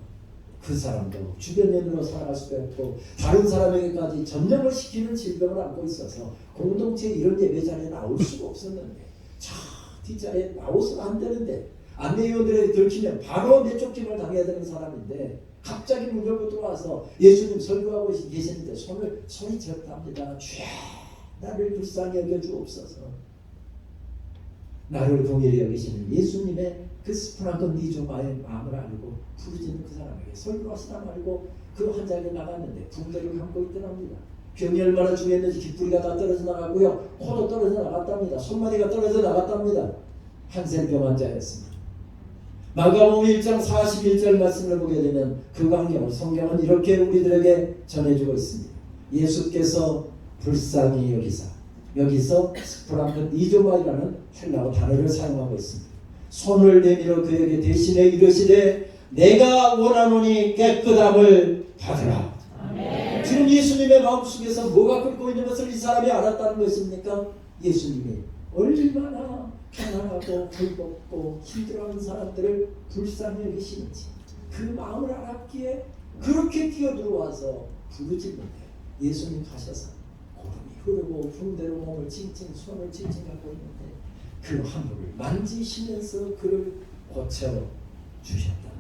그 사람도 주변인으로 살아갈 수도 있고 다른 사람에게까지 전염을 시키는 질병을 안고 있어서 공동체 이런 예배 자리에 나올 수가 없었는데 저 뒷자리에 나와서는 안 되는데 안내위원들에게 들키면 바로 내쫓김을 당해야 되는 사람인데 갑자기 문 열고 들어와서 예수님 설교하고 계시는데 손이 저렸답니다. 주여 나를 불쌍히 여겨주옵소서. 나를 긍휼히 여기시는 예수님의 그 스프랑그니조마의 마음을 알고 부르짖는 그 사람에게 설교하시다 말고 그 환자에게 나갔는데 붕대를 감고 있더랍니다. 병이 얼마나 중요했는지 깃뿌리가 다 떨어져 나가고요, 코도 떨어져 나갔답니다. 손마디가 떨어져 나갔답니다. 한센병 환자였습니다. 마가복음 1장 41절 말씀을 보게 되면 그 광경을 성경은 이렇게 우리들에게 전해주고 있습니다. 예수께서 불쌍히 여기사, 여기서 스프랑그니조마이라는 헬라어 단어를 사용하고 있습니다. 손을 내밀어 그에게 대신에 이르시되 내가 원하노니 깨끗함을 받으라. 아멘. 지금 예수님의 마음속에서 뭐가 끓고 있는 것을 이 사람이 알았다는 것입니까? 예수님이 얼마나 가난하고 헐벗고 힘들어하는 사람들을 불쌍히 여기시는지 그 마음을 알았기에 그렇게 뛰어들어와서 부르짖는데 예수님 가셔서 고름이 흐르고 풍대로 몸을 칭칭 손을 칭칭 갖고 있는데 그 화물을 만지시면서 그를 고쳐 주셨답니다.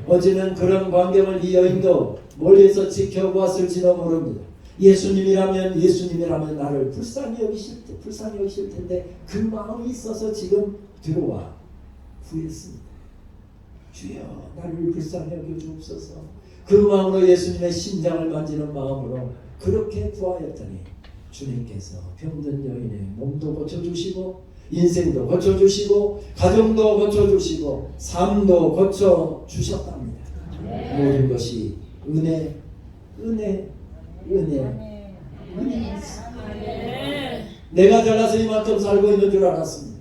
어제는 그런 광경을 이 여인도 멀리서 지켜보았을지도 모릅니다. 예수님이라면 나를 불쌍히 여기실 텐데 그 마음이 있어서 지금 들어와 구했습니다. 주여 나를 불쌍히 여겨 주옵소서. 그 마음으로 예수님의 심장을 만지는 마음으로 그렇게 구하였더니 주님께서 병든 여인의 몸도 고쳐주시고 인생도 고쳐주시고 가정도 고쳐주시고 삶도 고쳐주셨답니다. 모든 것이 은혜. 내가 잘나서 이만큼 살고 있는 줄 알았습니다.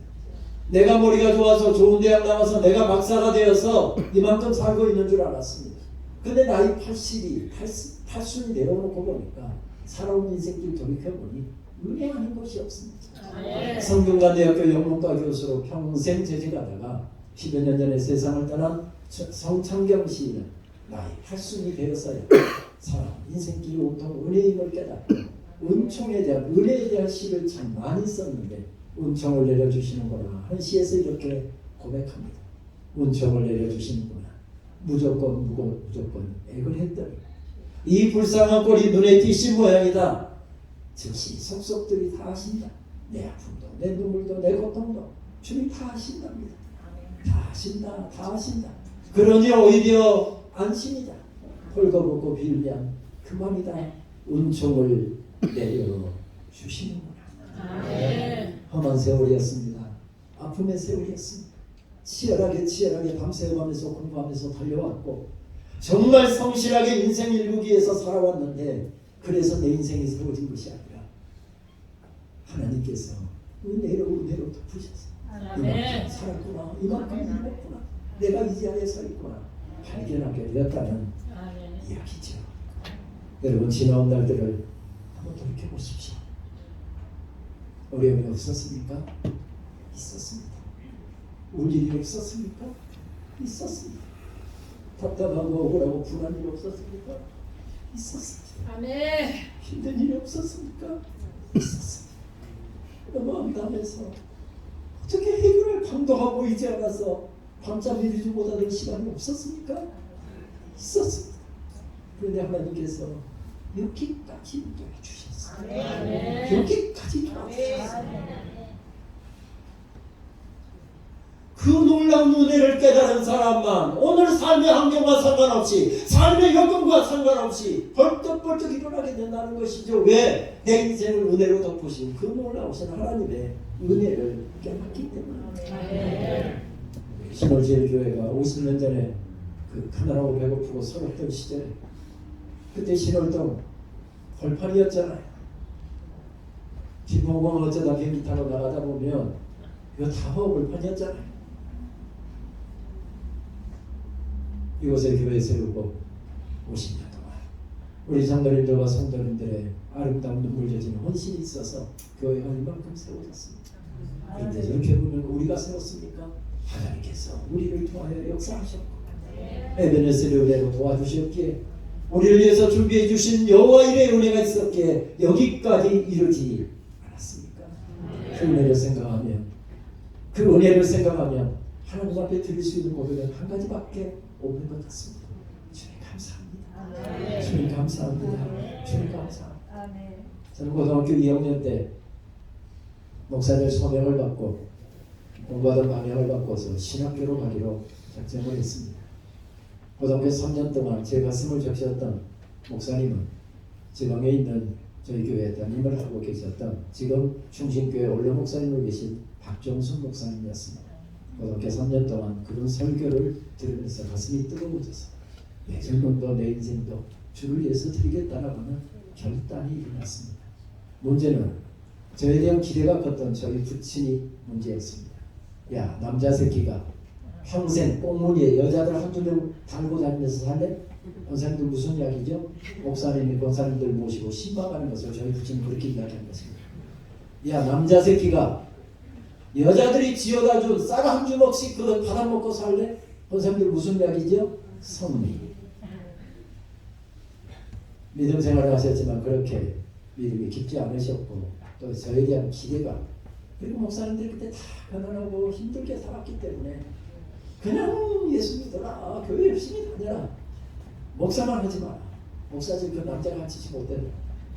내가 머리가 좋아서 좋은 대학 나와서 내가 박사가 되어서 이만큼 살고 있는 줄 알았습니다. 근데 나이 80이 내려놓고 보니까 살아온 인생길 돌이켜보니 은혜 아닌 것이 없습니다. 성균관대학교 영문과 교수로 평생 재직하다가 10여 년 전에 세상을 떠난 성창경 시인은 나이 80이 되었어야 사람 인생길이 온통 은혜임을 깨닫고 은총에 대한 은혜에 대한 시를 참 많이 썼는데 은총을 내려주시는구나 하는 시에서 이렇게 고백합니다. 은총을 내려주시는구나. 무조건 액을 했더니 이 불쌍한 꼴이 눈에 띄신 모양이다. 즉시 속속들이 다 아신다. 내 아픔도 내 눈물도 내 고통도 주님 다 아신답니다. 다 아신다. 그러니 오히려 안심이다. 헐거벗고 빌면 그만이다. 은총을 내려주시는구나. 험한 세월이었습니다. 아픔의 세월이었습니다. 치열하게 밤새우면서 공부하면서 달려왔고 정말 성실하게 인생 일구기에서 살아왔는데 그래서 내 인생이 세워진 것이 아니라 하나님께서 은혜로 덮으셔서 이만큼 살았구나, 이만큼 힘냈구나, 내가 이 자리에 서 있구나 발견하게 되었다는 이야기죠. 여러분 지나온 날들을 한번 돌이켜보십시오. 어려움이 없었습니까? 있었습니다. 울 일이 없었습니까? 있었습니다. 답답하고 억울하고 분한 일이 없었습니까? 있었습니다. 아멘. 힘든 일이 없었습니까? 있었습니다. 너무 암담해서 어떻게 해결할 방도가 보이지 않아서 밤잠 이루지 못하는 시간이 없었습니까? 있었습니다. 그런데 하나님께서 여기까지 도와주셨어요. 여기까지 도와주셨어요. 그 놀라운 은혜를 깨달은 사람만 오늘 삶의 환경과 상관없이 삶의 여건과 상관없이 벌떡벌떡 일어나게 된다는 것이죠. 왜? 내 인생을 은혜로 덮으신 그 놀라우신 하나님의 은혜를 깨닫기 때문에. 신월제일교회가 50년 전에 그 가난하고 배고프고 서럽던 시절에 그때 신월동 벌판이었잖아요. 김포공항 어쩌다 비행기 타고 나가다 보면 이거 다 벌판이었잖아요. 이곳에 교회 세우고 50년 동안 우리 장로님들과 성도님들의 아름다운 눈물 젖은 헌신이 있어서 교회가 이만큼 세워졌습니다. 그런데 이렇게 보면 우리가 세웠습니까? 하나님께서 우리를 통하여 역사하셨고 에베네스를 은혜로 도와주셨기에 우리를 위해서 준비해 주신 여호와 일의 은혜가 있었기에 여기까지 이르지 않았습니까? 그 은혜를 생각하면 하나님 앞에 드릴 수 있는 고백은 한 가지밖에 없는 것 같습니다. 주님 감사합니다. 주님 감사합니다. 주님 감사합니다. 저는 고등학교 2학년 때 목사들 소명을 받고 공부하던 방향을 바꿔서 신학교로 가기로 작정을 했습니다. 고등학교 3년 동안 제 가슴을 적셨던 목사님은 지방에 있는 저희 교회에 담임을 하고 계셨던 지금 충신교회 원로 목사님으로 계신 박종순 목사님이었습니다. 고등학교 3년 동안 그런 설교를 들으면서 가슴이 뜨거워져서 내 젊음도 내 인생도 주를 위해서 드리겠다라고는 결단이 일어났습니다. 문제는 저에 대한 기대가 컸던 저희 부친이 문제였습니다. 야, 남자 새끼가 평생 꽁무니에 여자들 한두 명 달고 다니면서 살래? 권사님들 무슨 이야기죠? 목사님이 권사님들 모시고 신방하는 것을 저희 부친이 그렇게 이야기한 것입니다. 야, 남자 새끼가 여자들이 지어다 준 쌀 한 주먹씩 그거 받아먹고 살래? 권사님들 무슨 이야기죠? 성리. 믿음 생활을 하셨지만 그렇게 믿음이 깊지 않으셨고 또 저에 대한 기대가 그리고 목사님들이 그때 다 가난하고 힘들게 살았기 때문에 그냥 예수 믿어라 교회 열심히 다녀라 목사만 하지 마라 목사직 그 남자가 가르치지 못해라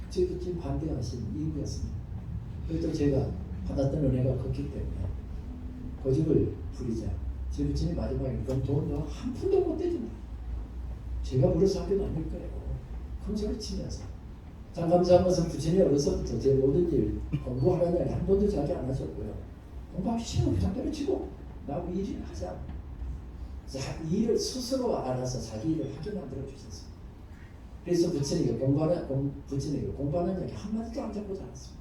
저희도 지금 반대하신 이유였습니다. 그래도 제가 받았던 은혜가 컸기 때문에 고집을 부리자 제 부친이 마지막에 그럼 돈 한 푼도 못 대준다 제가 물어서 학교 다닐 거예요 큰 소리 치면서 참 감사한 것은 부친이 어려서부터 제 모든 일 공부하라는 일 한 번도 자기 안 하셨고요 공부하기 싫으면 그냥 때려치고 나하고 일을 하자 일을 스스로 알아서 자기 일을 하게 만들어 주셨어요. 그래서 부친에게 공부하는 얘기 한마디도 안 잡고 자랐습니다.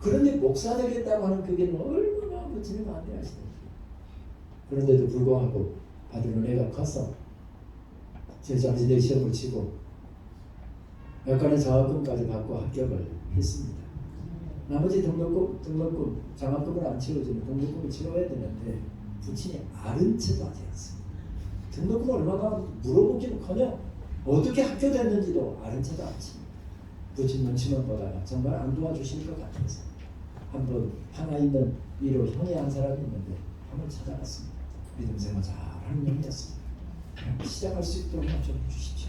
그런데 목사 되겠다고 하는 그게 얼마나 부친이 반대하시는지 그런데도 불구하고 받은 은혜가 커서 제 잠시대 시험을 치고 약간의 장학금까지 받고 합격을 했습니다. 나머지 등록금 장학금을 안 채워주면 등록금을 채워야 되는데 부친이 아는 체도 하지 않습니다. 등록금 얼마나 물어보기는커녕 어떻게 합격됐는지도 아는 체도 않습니다. 부친 눈치만 보다가 정말 안 도와주실 것 같아서 한번 하나 있는 위로 형이 한 사람이 있는데 한번 찾아갔습니다. 믿음 생활 잘하는 형이었습니다. 시작할 수 있도록 좀 해주십시오.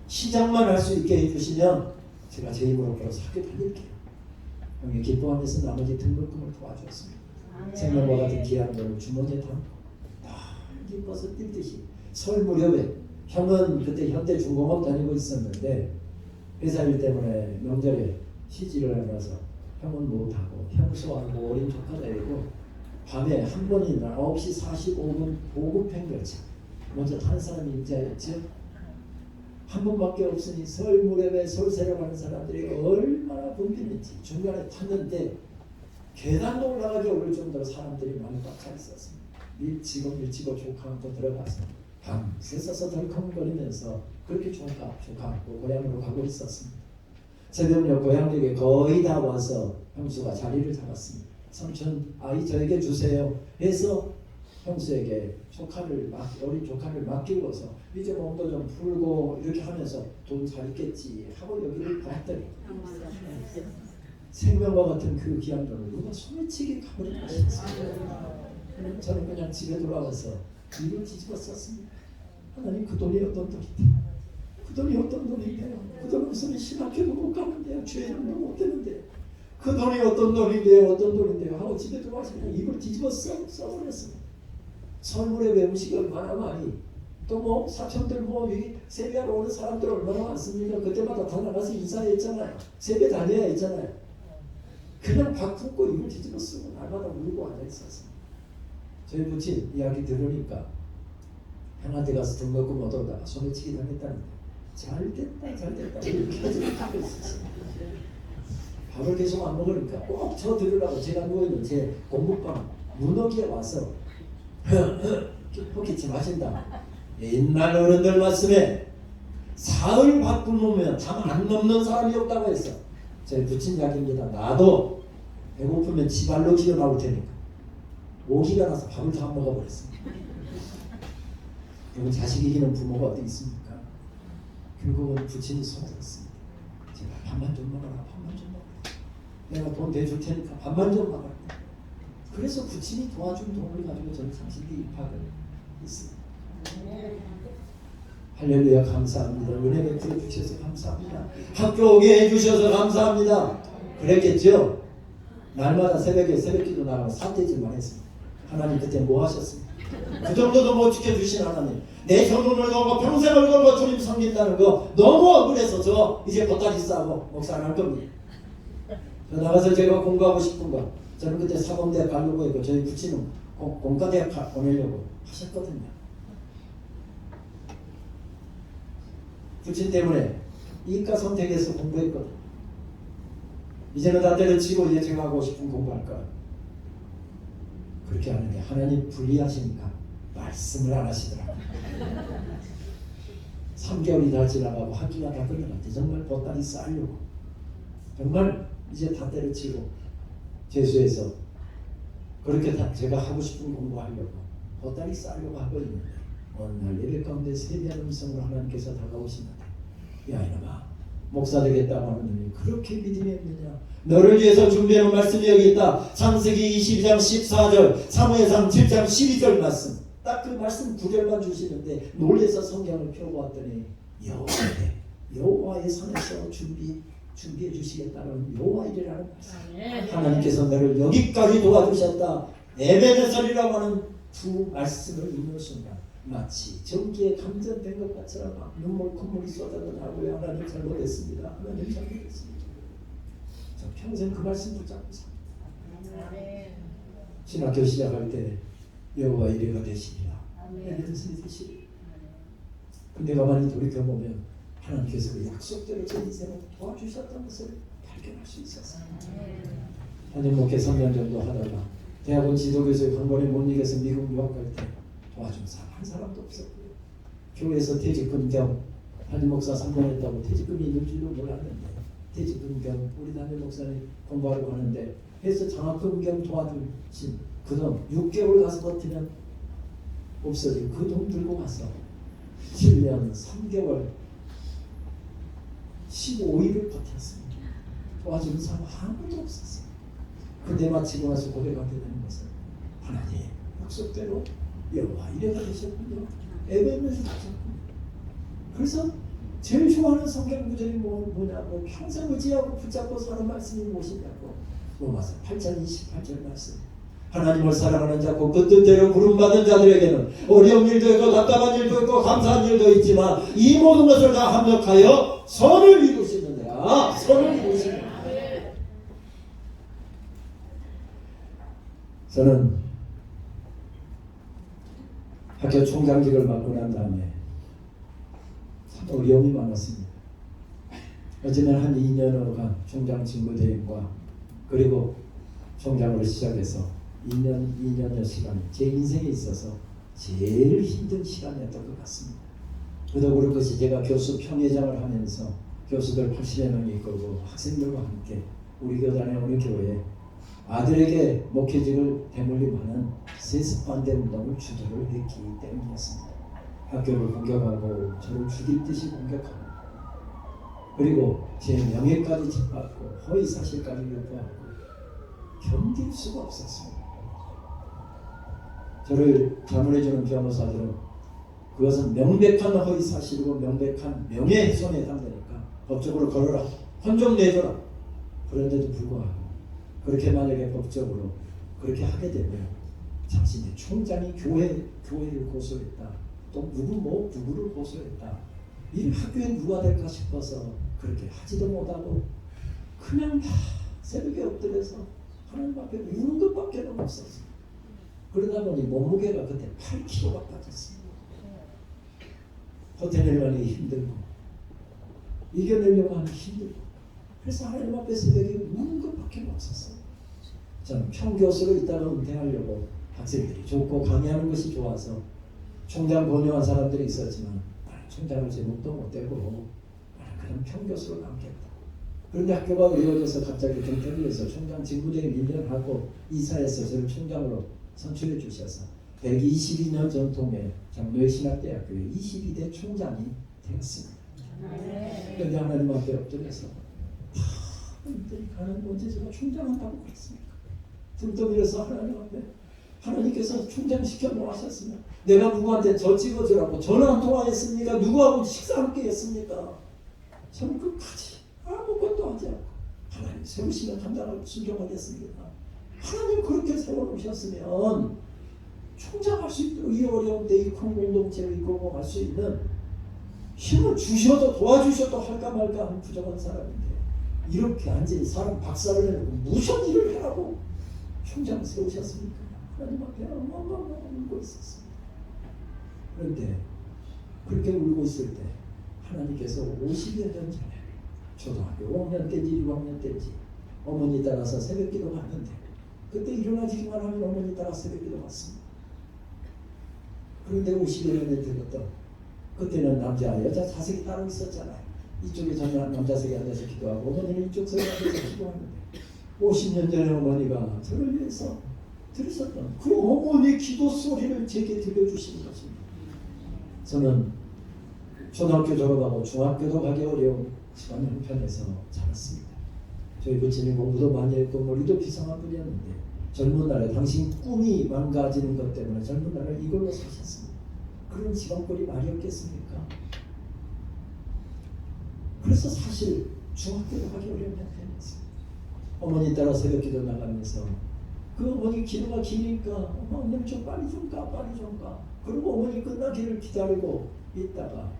시작만 할 수 있게 해주시면 제가 제 힘으로 벌어서 학교 다닐게요. 형이 기뻐하면서 나머지 등록금을 도와주었습니다. 생명과 같은 귀한 돈을 주머니에 담고 기뻐서 뛸듯이 설 무렵에 형은 그때 현대중공업 다니고 있었는데 회사 일 때문에 명절에 쉬지를 않아서 형은 못하고 형수하고 어린 조카 데리고 밤에 한 번이나 9시 45분 보급행 열차 먼저 타는 사람이 임자였죠. 한 번밖에 없으니 설 무렵에 설세를 하는 사람들이 얼마나 붐비는지 중간에 탔는데 계단도 올라가기 어려울 정도로 사람들이 많이 꽉 차 있었습니다. 밀치고 조카하고 들어가서 밤새 서서 덜컹거리면서 그렇게 조카하고 고향으로 가고 있었습니다. 새벽녘 고향역에 거의 다 와서 형수가 자리를 잡았습니다. 삼촌 아이 저에게 주세요 해서 형수에게 어린 조카를 맡기고서 이제 몸도 좀 풀고 이렇게 하면서 돈 잘 있겠지 하고 여기를 봤더니 생명과 같은 그 귀한 돈을 누가 소매치기 가버린 것이었습니다. 저는 그냥 집에 돌아와서 일을 뒤집어 썼습니다. 하나님 그 돈이 어떤 돈인데 그 돈이 어떤 돈인데요. 그 돈 없으면 신학교도 못 가는데요. 죄인도 못 되는데 그 돈이 어떤 돈인데요. 하고 집에 들어와서 그냥 입을 뒤집어 써버렸습니다. 설물에 외음식이 얼마나 많이 또 뭐 사촌들 뭐 여기 세배하러 오는 사람들 얼마나 많습니까? 그때마다 다 나가서 인사했잖아요. 세배 다녀야 했잖아요. 그냥 밥 품고 입을 뒤집어 쓰고 날마다 울고 앉아있었어요. 저희 부친 이야기 들으니까 형한테 가서 등록금 얻어다가 소매치기 당했다는데 잘됐다 이렇게 하고 있었어요. 밥을 계속 안 먹으니까 꼭 저 들으라고 제가 누워있는 제 공부방 문어기에 와서 헛기침 하신다. 옛날 어른들 말씀에 사흘 밥 굶으면 잠 안 넘는 사람이 없다고 했어. 제 부친 이야기입니다. 나도 배고프면 지발로 기어 나올 테니까 오기가 나서 밥을 다 먹어버렸습니다. 그리고 자식 이기는 부모가 어디 있습니까? 결국은 부친이 손들었습니다. 제가 밥만 좀 먹어라. 내가 돈 대줄 테니까 밥만 좀 먹어라. 그래서 부친이 도와준 돈을 가지고 저는 장신대 입학을 했습니다. 할렐루야 감사합니다. 은혜 베풀어 주셔서 감사합니다. 학교 오게 해주셔서 감사합니다. 그랬겠죠? 날마다 새벽기도 나가고 사태질만 했습니다. 하나님 그때 뭐 하셨습니까? 그 정도도 못 지켜주신 하나님 내 결혼을 걸고 평생을 걸고 주님 섬긴다는 거 너무 억울해서 저 이제 보따리 싸고 목사 안 할 겁니다. 저 나가서 제가 공부하고 싶은 거 저는 그때 사범대학 가려고 했고 저희 부친은 공과대학 보내려고 하셨거든요. 부친 때문에 이과 선택해서 공부했거든요. 이제는 다 때려치고 이제 제가 하고 싶은 공부할까. 그렇게 하는데 하나님 불리하시니까 말씀을 안 하시더라고요. 3개월이 다 지나가고 학기가 다 끝나갔는데 정말 보따리 싸려고 정말 이제 다 때려치고 재수해서 그렇게 다 제가 하고 싶은 공부하려고 보따리 싸려고 하고 있는데 어느 날 예배 가운데 세미한 음성으로 하나님께서 다가오시는데 야 이놈아 목사 되겠다고 하는 놈이 그렇게 믿음이 없느냐? 너를 위해서 준비해놓은 말씀이 여기 있다. 창세기 22장 14절, 사무엘상 7장 12절 말씀. 딱 그 말씀 9절만 주시는데 놀래서 성경을 펴보았더니 여호와의 산에서 준비해 주시겠다는 여호와이라는 말씀. 하나님께서 너를 여기까지 도와주셨다. 에베네셀이라고 하는 두 말씀을 읽는 순간 마치 전기에 감전된 것 같처럼 막 콧물이 쏟아져나오고요. 하나님 잘못했습니다. 하나님 잘못했습니다. 저 평생 그 말씀 붙잡고 삽니다. 신학교 시작할 때 여호와 이래가 되시리라. 에베네셀이 되시리라. 근데 가만히 돌이켜보면 하나님께서 그 약속대로 제 인생을 도와주셨다는 것을 발견할 수 있었어요. 한년 목회 3년 정도 하다가 대학원 지도교수의 관건에 못 이겨서 미국 유학 갈 때 도와준 사람 한 사람도 없었고요. 교회에서 퇴직금 겸 한임 목사 3년 했다고 퇴직금이 있는 줄도 몰랐는데 퇴직금 겸 우리 담임 목사님 공부하러 가는데 해서 장학금 겸 도와주신 그 돈 6개월 가서 버티면 없어지고 그 돈 들고 가서 7년 3개월 15일을 버텼습니다. 도와주는 사람 아무도 없었어요. 근데 마치고 나서 고백하게 되는 것은 하나님 약속대로 여호와 이래가 되셨군요. 에베네셀 되셨군요. 그래서 제일 좋아하는 성경 구절이 뭐냐고 평생 의지하고 붙잡고 사는 말씀이 무엇이냐고 로마서 8장 28절 말씀. 하나님을 사랑하는 자 곧 그 뜻대로 부름받은 자들에게는 어려운 일도 있고 답답한 일도 있고 감사한 일도 있지만 이 모든 것을 다 합력하여 선을 이루시는 데야. 선을 이루시는 데야. 저는 학교 총장직을 맡고 난 다음에 참 어려움이 많았습니다. 어쩌면 한 2년여간 총장 직무대행과 그리고 총장으로 시작해서 2년여 시간 제 인생에 있어서 제일 힘든 시간이었던 것 같습니다. 그도 그럴 것이 제가 교수 평회장을 하면서 교수들 80여 명이 있고 학생들과 함께 우리 교단의 어느 교회에 아들에게 목회직을 대물림하는 세습반대 운동을 주도를 했기 때문이었습니다. 학교를 공격하고 저를 죽일 듯이 공격하고 그리고 제 명예까지 짓밟고 허위사실까지 요구하고 견딜 수가 없었습니다. 저를 자문해주는 변호사들은 그것은 명백한 허위사실이고 명백한 명예훼손에 해당되니까 법적으로 걸어라. 혼 좀 내줘라. 그런데도 불구하고 그렇게 만약에 법적으로 그렇게 하게 되면 자신의 총장이 교회를 고소했다. 또 누구를 고소했다. 이 학교에 누가 될까 싶어서 그렇게 하지도 못하고 그냥 다 새벽에 엎드려서 하나님 앞에 우는 것밖에 없었어요. 그러다 보니 몸무게가 그때 8kg가 빠졌습니다. 버텨내려니 힘들고 이겨내려고 하니 힘들고 그래서 하나님 앞에 새벽에 우는 것밖에 없었어요. 저는 평교수로 있다가 은퇴하려고 학생들이 좋고 강의하는 것이 좋아서 총장 권유한 사람들이 있었지만 나는 총장을 제목도 못되고 나는 그냥 평교수로 남겠다. 그런데 학교가 어려워져서 갑자기 경태를 해서 총장 직무대행 1년 하고 이사해서 저를 총장으로 선출해 주셔서 122년 전통의 장로의 신학대학교의 22대 총장이 되었습니다. 그런데 하나님 앞에 엎드려서 사람들이 가는 언제 제가 총장한다고 그랬습니까? 등 떠밀어서 하나님 앞에 하나님께서 총장시켜 놓으셨으면 내가 누구한테 저 찍어주라고 전화 한 통화했습니까? 누구하고 식사 함께 했습니까? 저는 끝까지 아무것도 하지 않고 하나님 세우시면 감당하고 순종하겠습니다. 하나님 그렇게 세워놓으셨으면 총장할 수 있도록 이 어려운 때 이 큰 공동체를 이끌고 갈 수 있는 힘을 주셔도 도와주셔도 할까 말까 하는 부족한 사람인데 이렇게 완전히 사람 박살을 내고 무슨 일을 해라고 총장을 세우셨습니까? 하나님 앞에 어마어마하게 울고 있었습니다. 그런데 그렇게 울고 있을 때 하나님께서 50여 년 전에 초등학교 5학년 때인지 6학년 때인지 어머니 따라서 새벽기도 갔는데 그때 일어나지기만 하면 어머니 따라 새벽기도 갔습니다. 그런데 50여 년에 들었던 그때는 남자 여자 자석이 따로 있었잖아요. 이쪽에 저는 남자석에 앉아서 기도하고 어머니는 이쪽 석에 앉아서 기도하는데 50년 전에 어머니가 저를 위해서 들으셨던 그 어머니의 기도 소리를 제게 들려주시는 것입니다. 저는 초등학교 졸업하고 중학교도 가기 어려운 집안 형편에서 자랐습니다. 저희 부친이 공부도 많이 했고 머리도 비상한 분이었는데 젊은 날에 당신 꿈이 망가지는 것 때문에 젊은 날에 이걸로 사셨습니다. 그런 집안꼴이 말이 없겠습니까? 그래서 사실 중학교도 가기 어려운 형편이었어요. 어머니 따라 새벽기도 나가면서 그 어머니 기도가 기니까 어머니 좀 빨리 좀 가, 빨리 좀 가. 그리고 어머니 끝나기를 기다리고 있다가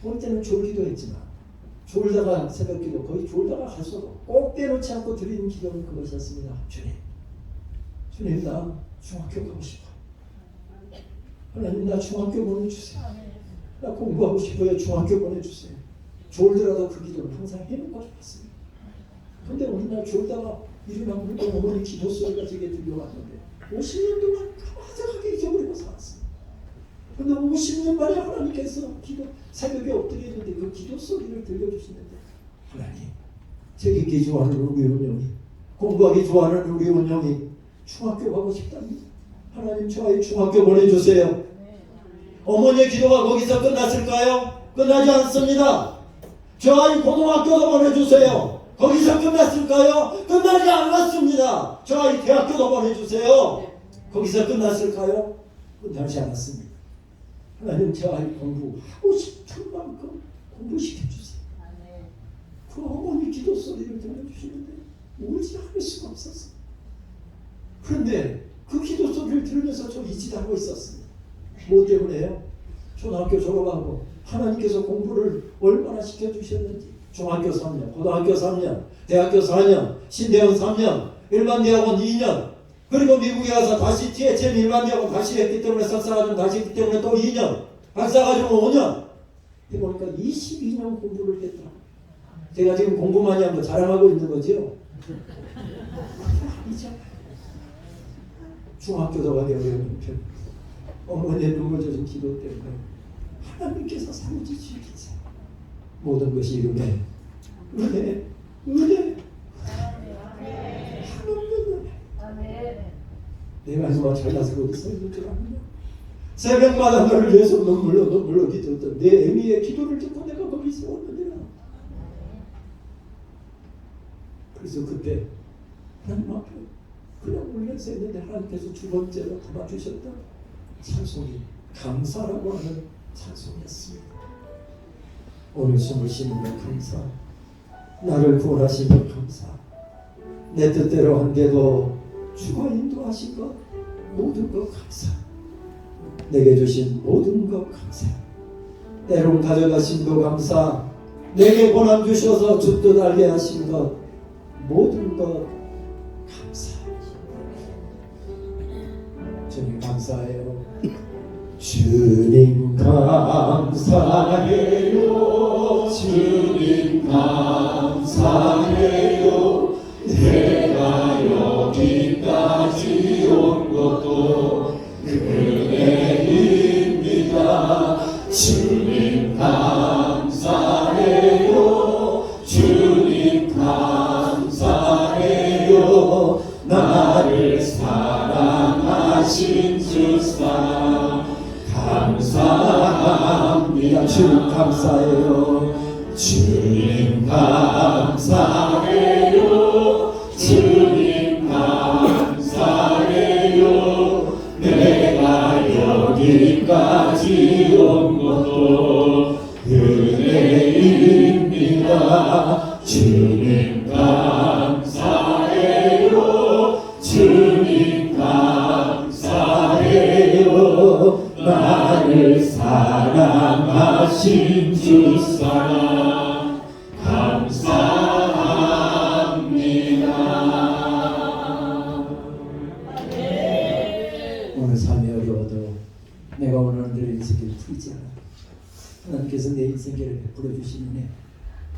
어느 때는 졸기도 했지만 졸다가 새벽기도 거의 졸다가 갔어도 꼭 빼놓지 않고 드리는 기도는 그것이었습니다. 주님 나 중학교 가고 싶어. 하나님 나 중학교 보내주세요. 나 공부하고 싶어요. 중학교 보내주세요. 졸더라도 그 기도를 항상 해놓고 싶었습니다. 근데 어느 날 졸다가 일어나고 어머니 기도 소리가 제게 들려왔는데 50년 동안 가만하게 잊어버리고 살았습니다. 근데 50년 만에 하나님께서 새벽에 엎드렸는데 그 기도 소리를 들려주시는데 하나님 책읽기 좋아하는 우리 은영이 공부하기 좋아하는 우리 은영이 중학교 가고 싶답니다. 하나님 저 아이 중학교 보내주세요. 어머니의 기도가 거기서 끝났을까요? 끝나지 않습니다. 저 아이 고등학교도 보내주세요. 거기서 끝났을까요? 끝나지 않았습니다. 저 아이 대학교도 보내주세요. 거기서 끝났을까요? 끝나지 않았습니다. 하나님 저 아이 공부하고 싶은 만큼 공부시켜주세요. 그 어머니 기도 소리를 들려주시는데 울지 않을 수가 없었어요. 그런데 그 기도 소리를 들으면서 저 이짓하고 있었습니다. 뭐 때문에요? 초등학교 졸업하고 하나님께서 공부를 얼마나 시켜주셨는지 중학교 3년, 고등학교 3년, 대학교 4년, 신대원 3년, 일반대학원 2년 그리고 미국에 가서 다시 THM 일반대학원 다시 했기 때문에 석사과정 다시 했기 때문에 또 2년 박사과정 5년 해보니까 22년 공부를 했더라. 제가 지금 공부 많이 한 거 자랑하고 있는 거죠? 아니죠. 중학교도 가기 어려운 편 어머니의 눈물 젖은 기도 때문에 하나님께서 사무지시겠어요. 모든 것이 은혜 한없는 은혜. 내가 누가 잘나서 어디서 있는 줄 아느냐. 새벽마다 너를 위해서 눈물로 기도했던 내 애미의 기도를 듣고 내가 거기 세웠느니라. 그래서 그때 하나님 앞에 그냥 울면서 했는데 하나님께서 두 번째로 담아주셨던 찬송이 감사라고 하는 찬송이었습니다. 오늘 숨을 쉬는 것 감사, 나를 구원하신 것 감사, 내 뜻대로 한데도 주가 인도하신 것 모든 것 감사, 내게 주신 모든 것 감사, 때론 가져가신 것 감사, 내게 고난 주셔서 주 뜻 알게 하신 것 모든 것 감사. 주님 감사해요. 주님 감사해요. 주님 감사해요. 내가 여기까지 온 것도 은혜입니다. 주님 감사해요. 주님 감사해요. 나를 사랑하신 주 사랑 감사합니다. 주님 감사해요. 주님 감사해요. 주님 감사해요. 내가 여기까지 온 것도 은혜입니다. 주님 감사해요. 주님 감사해요. 나를 사랑하신 주 사랑 감사합니다. 오늘 삶이 어려워도 내가 원하는 대로 인생길을 풀지 않아 하나님께서 내 인생길을 베풀어 주신 은혜,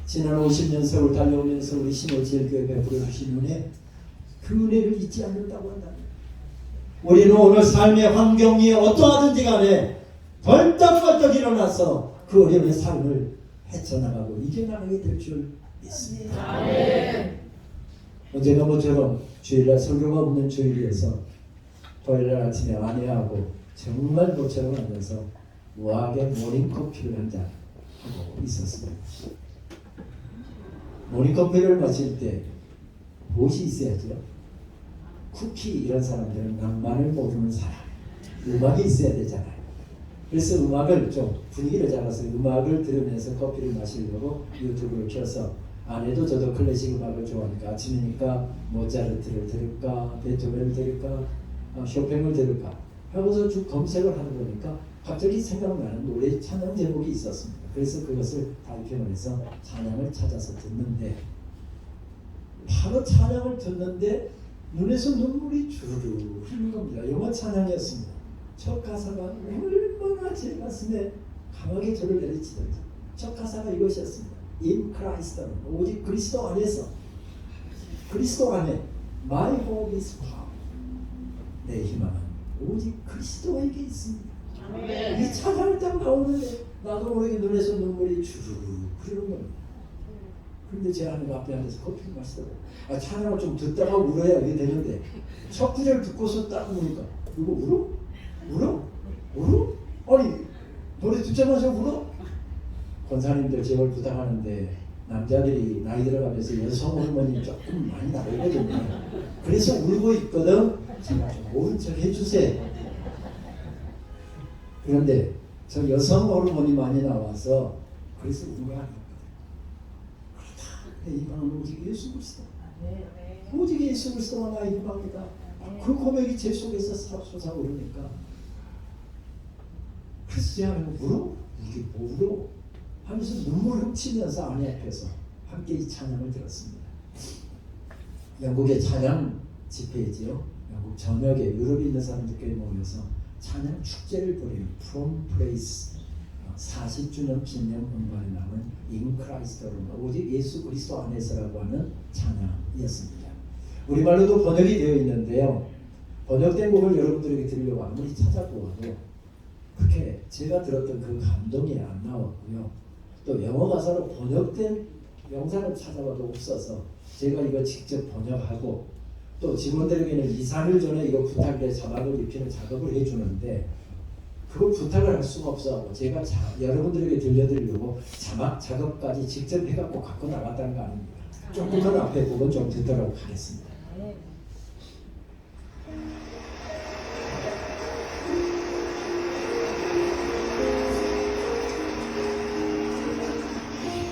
지난 50년 세월 달려오면서 우리 신호지엘교회 베풀어 주신 은혜, 그 은혜를 잊지 않는다고 한다면 우리는 오늘 삶의 환경이 어떠하든지 간에 벌떡벌떡 일어나서 그 어려운 삶을 헤쳐나가고 이겨나가게 될 줄 믿습니다. 언제나 모처럼 주일날 설교가 없는 주일에서 토요일날 아침에 아내하고 정말 모처럼 앉아서 우아하게 모닝커피를 한잔 하고 있었습니다. 모닝커피를 마실 때 무엇이 있어야죠? 쿠키 이런 사람들은 낭만을 모르는 사람, 음악이 있어야 되잖아요. 그래서 음악을 좀 분위기를 잡아서 음악을 들으면서 커피를 마시려고 유튜브를 켜서 아내도 저도 클래식 음악을 좋아하니까 아침이니까 모차르트를 들을까 베토벤을 들을까 쇼팽을 들을까 하고서 쭉 검색을 하다 보니까 갑자기 생각나는 노래 찬양 제목이 있었습니다. 그래서 그것을 발표를 해서 찬양을 찾아서 듣는데 바로 찬양을 듣는데 눈에서 눈물이 주르르 흐르는 겁니다. 영어 찬양이었습니다. 첫 가사가 얼마나 제 가슴에 강하게 저를 내리치던지 첫 가사가 이것이었습니다. In Christ, 오직 그리스도 안에서 그리스도 안에 My hope is found. 내 희망은 오직 그리스도에게 있습니다. 아멘. 이 찬양을 딱 나오는데 나도 모르게 눈에서 눈물이 주르르 흐르는 겁니다. 그런데 제 아내가 앞에 앉아서 커피를 마시더라고요. 찬양을 좀 듣다가 울어야 이게 되는데 첫 구절 듣고서 딱 우니까 이거 울어? 울어? 울어? 아니 노래 듣자마자 울어? 권사님들 제발 부탁하는데 남자들이 나이 들어가면서 여성 호르몬이 조금 많이 나오거든요. 그래서 울고 있거든. 제가 좀 모른 척 해주세요. 그런데 저 여성 호르몬이 많이 나와서 그래서 울고 하는 거거든요. 그렇다. 내 희망은 오직 예수 그리스도. 오직 예수 그리스도가 나의 희망이다. 그 고백이 제 속에서 솟아오르니까 그래서 제가 울어? 이게 뭐 울어? 하면서 눈물 훔치면서 아내 앞에서 함께 이 찬양을 들었습니다. 영국의 찬양 집회지요. 영국 전역에 유럽에 있는 사람들끼리 모여서 찬양 축제를 벌이는 From Praise 40주년 기념 음반에 나온 In Christ로 오직 예수 그리스도 안에서라고 하는 찬양이었습니다. 우리말로도 번역이 되어 있는데요. 번역된 곡을 여러분들에게 드리려고 아무리 찾아보아도 그렇게 제가 들었던 그 감동이 안 나왔고요. 또 영어 가사로 번역된 영상을 찾아봐도 없어서 제가 이거 직접 번역하고 또 직원들에게는 2, 3일 전에 이거 부탁을 해 자막을 입히는 작업을 해주는데 그걸 부탁을 할 수가 없어. 제가 여러분들에게 들려드리려고 자막 작업까지 직접 해갖고 갖고 나갔다는 거 아닙니다. 조금만 앞에 부분 좀 듣도록 하겠습니다.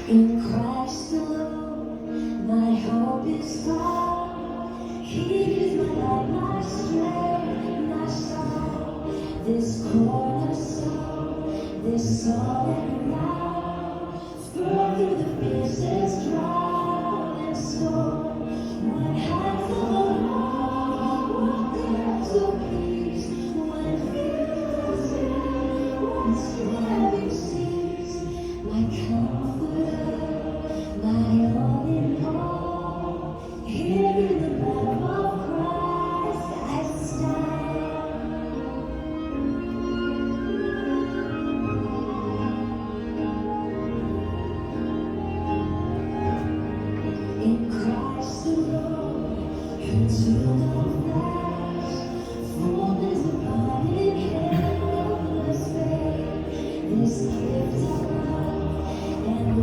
In Christ alone, my hope is found. He is my light, my strength, my song. This cornerstone, this solid ground. Through the fiercest drought and storm, one hand full of love, one clouds of peace, one fearless in, one striving seas, my comforter, my all in all. Here in the love of Christ I stand. In Christ alone, concealed of flesh, fullness of unending endless faith. This gift of love and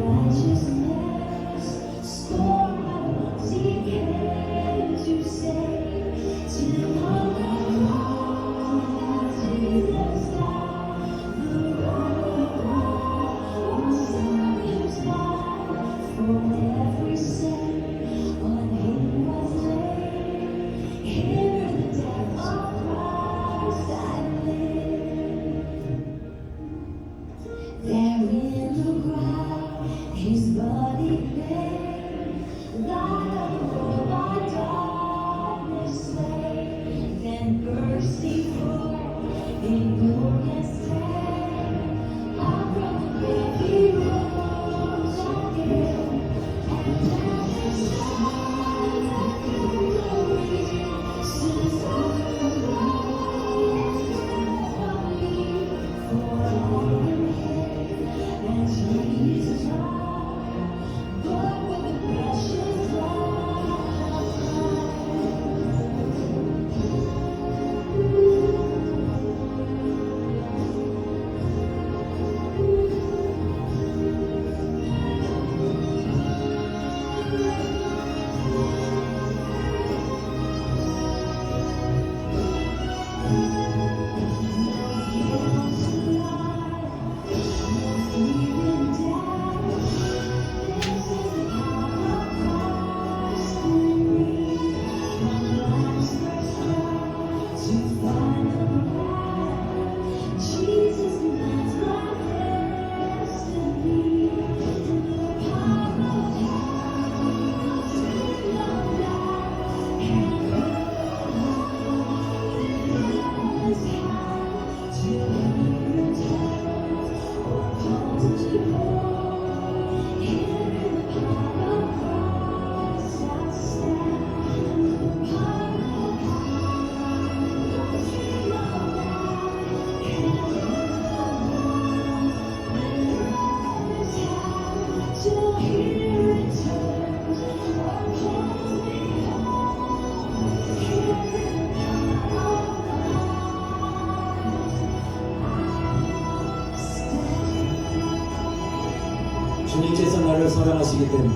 주님께서 나를 사랑하시기 때문에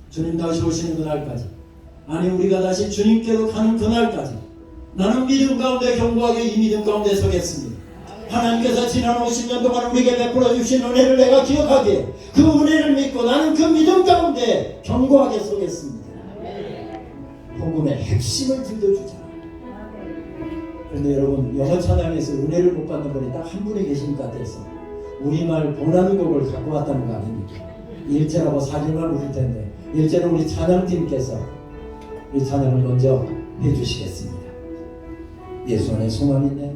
주님 다시 오시는 그날까지, 아니 우리가 다시 주님께로 가는 그날까지 나는 믿음 가운데 견고하게 이 믿음 가운데 서겠습니다. 하나님께서 지난 50년 동안 우리에게 베풀어 주신 은혜를 내가 기억하기에 그 은혜를 믿고 나는 그 믿음 가운데 견고하게 서겠습니다. 복음의 핵심을 들려주자. 그런데 여러분, 영어 찬양에서 은혜를 못 받는 분이 딱 한 분이 계신 것 같아서 우리말 bon하는 곡을 갖고 왔다는 거 아닙니까? 1절하고 4절만 우릴 텐데 1절은 우리 찬양팀께서 이 찬양을 먼저 해주시겠습니다. 예수 안에 소망 있네,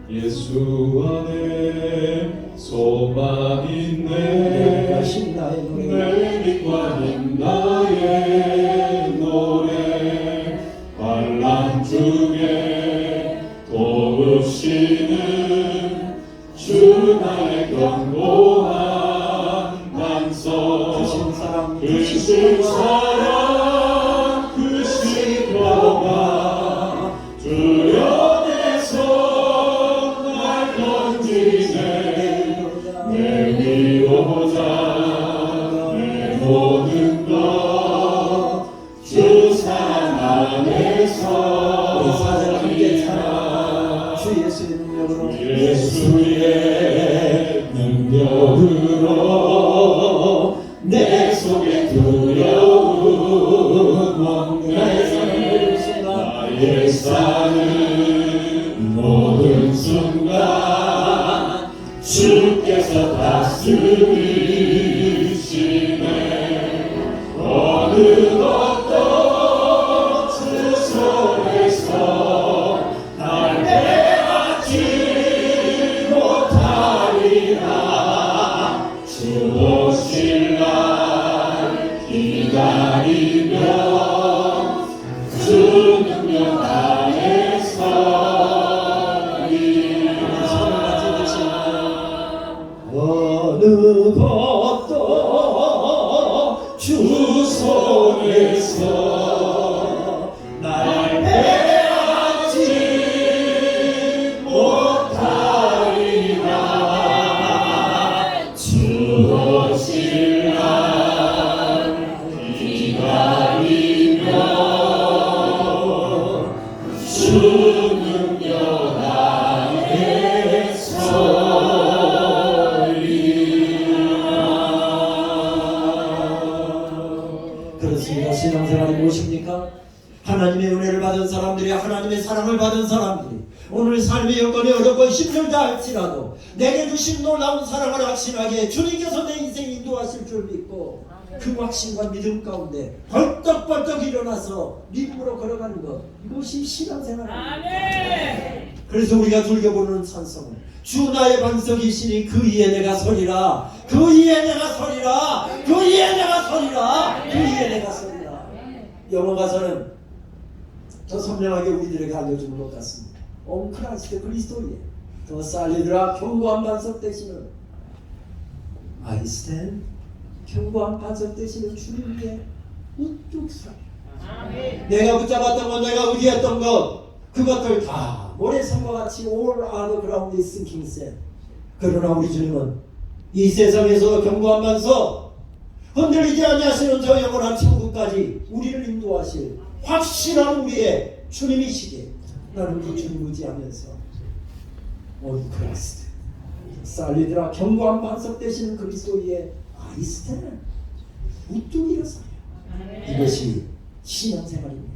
예수 안에 소망 내가 있네, 신나의 노래, 내 빛과 힘 나의 노래, 환난 중에 도우시는 주 나의 견고한 반석, 크신 사랑, 크신 사랑, 크신 평화, 주연에서 날 건지네, 내 위로자, 내 모든 것 주 사랑 안에서 우리 사절 함께 찬양. 주 예수의 능력으로, 예수의 능력으로 내 속에 두려움 없네, 나의 사는 모든 순간 주께서 다스리시네, 어느 어떤 주 속에서 날 빼앗지 못하리라, 주 오실 날 기다리며 주 능력 안에 서리. 어느 것도 주 손에서 날 빼앗지 못하리라, 주 오실 날 기다리며 주 능력 안에 서리라. 그렇습니다. 신앙생활이 무엇입니까? 하나님의 은혜를 받은 사람들이, 하나님의 사랑을 받은 사람들이 오늘 삶의 여건이 어렵고 힘들다 할지라도 내게 주신 놀라운 사랑을 확신하게 주님께서 내 인생 인도하실 줄 믿고 그 확신과 믿음 가운데 벌떡벌떡 일어나서 믿음으로 걸어가는 것, 이것이 신앙생활입니다. 그래서 우리가 즐겨 부르는 찬송은 주 나의 반석이시니 그 위에 내가 서리라, 그 위에 내가 서리라, 그 위에 내가 서리라, 그 위에 내가 서리라. 영어 가사는 더 선명하게 우리들에게 알려주는 것 같습니다. 옹크라시드 그리스도에 더 살리드라, 견고한 반석 되시는 I stand, 견고한 반석 되시는 주님 위에 우뚝 서. 내가 붙잡았던 것, 내가 의지했던 것, 그것들 다 모래성과 같이 all are the ground is sinking sand. 그러나 우리 주님은 이 세상에서 견고한 반석, 흔들리지 아니하시는 저 영원한 천국까지 우리를 인도하실 확실한 우리의 주님이시기에 나는 그 주님 의지하면서 온 크라스트 살리드라, 견고한 반석 되시는 그리스도 위에 아이스테는 우뚝 일어서요. 이것이 신앙생활입니다.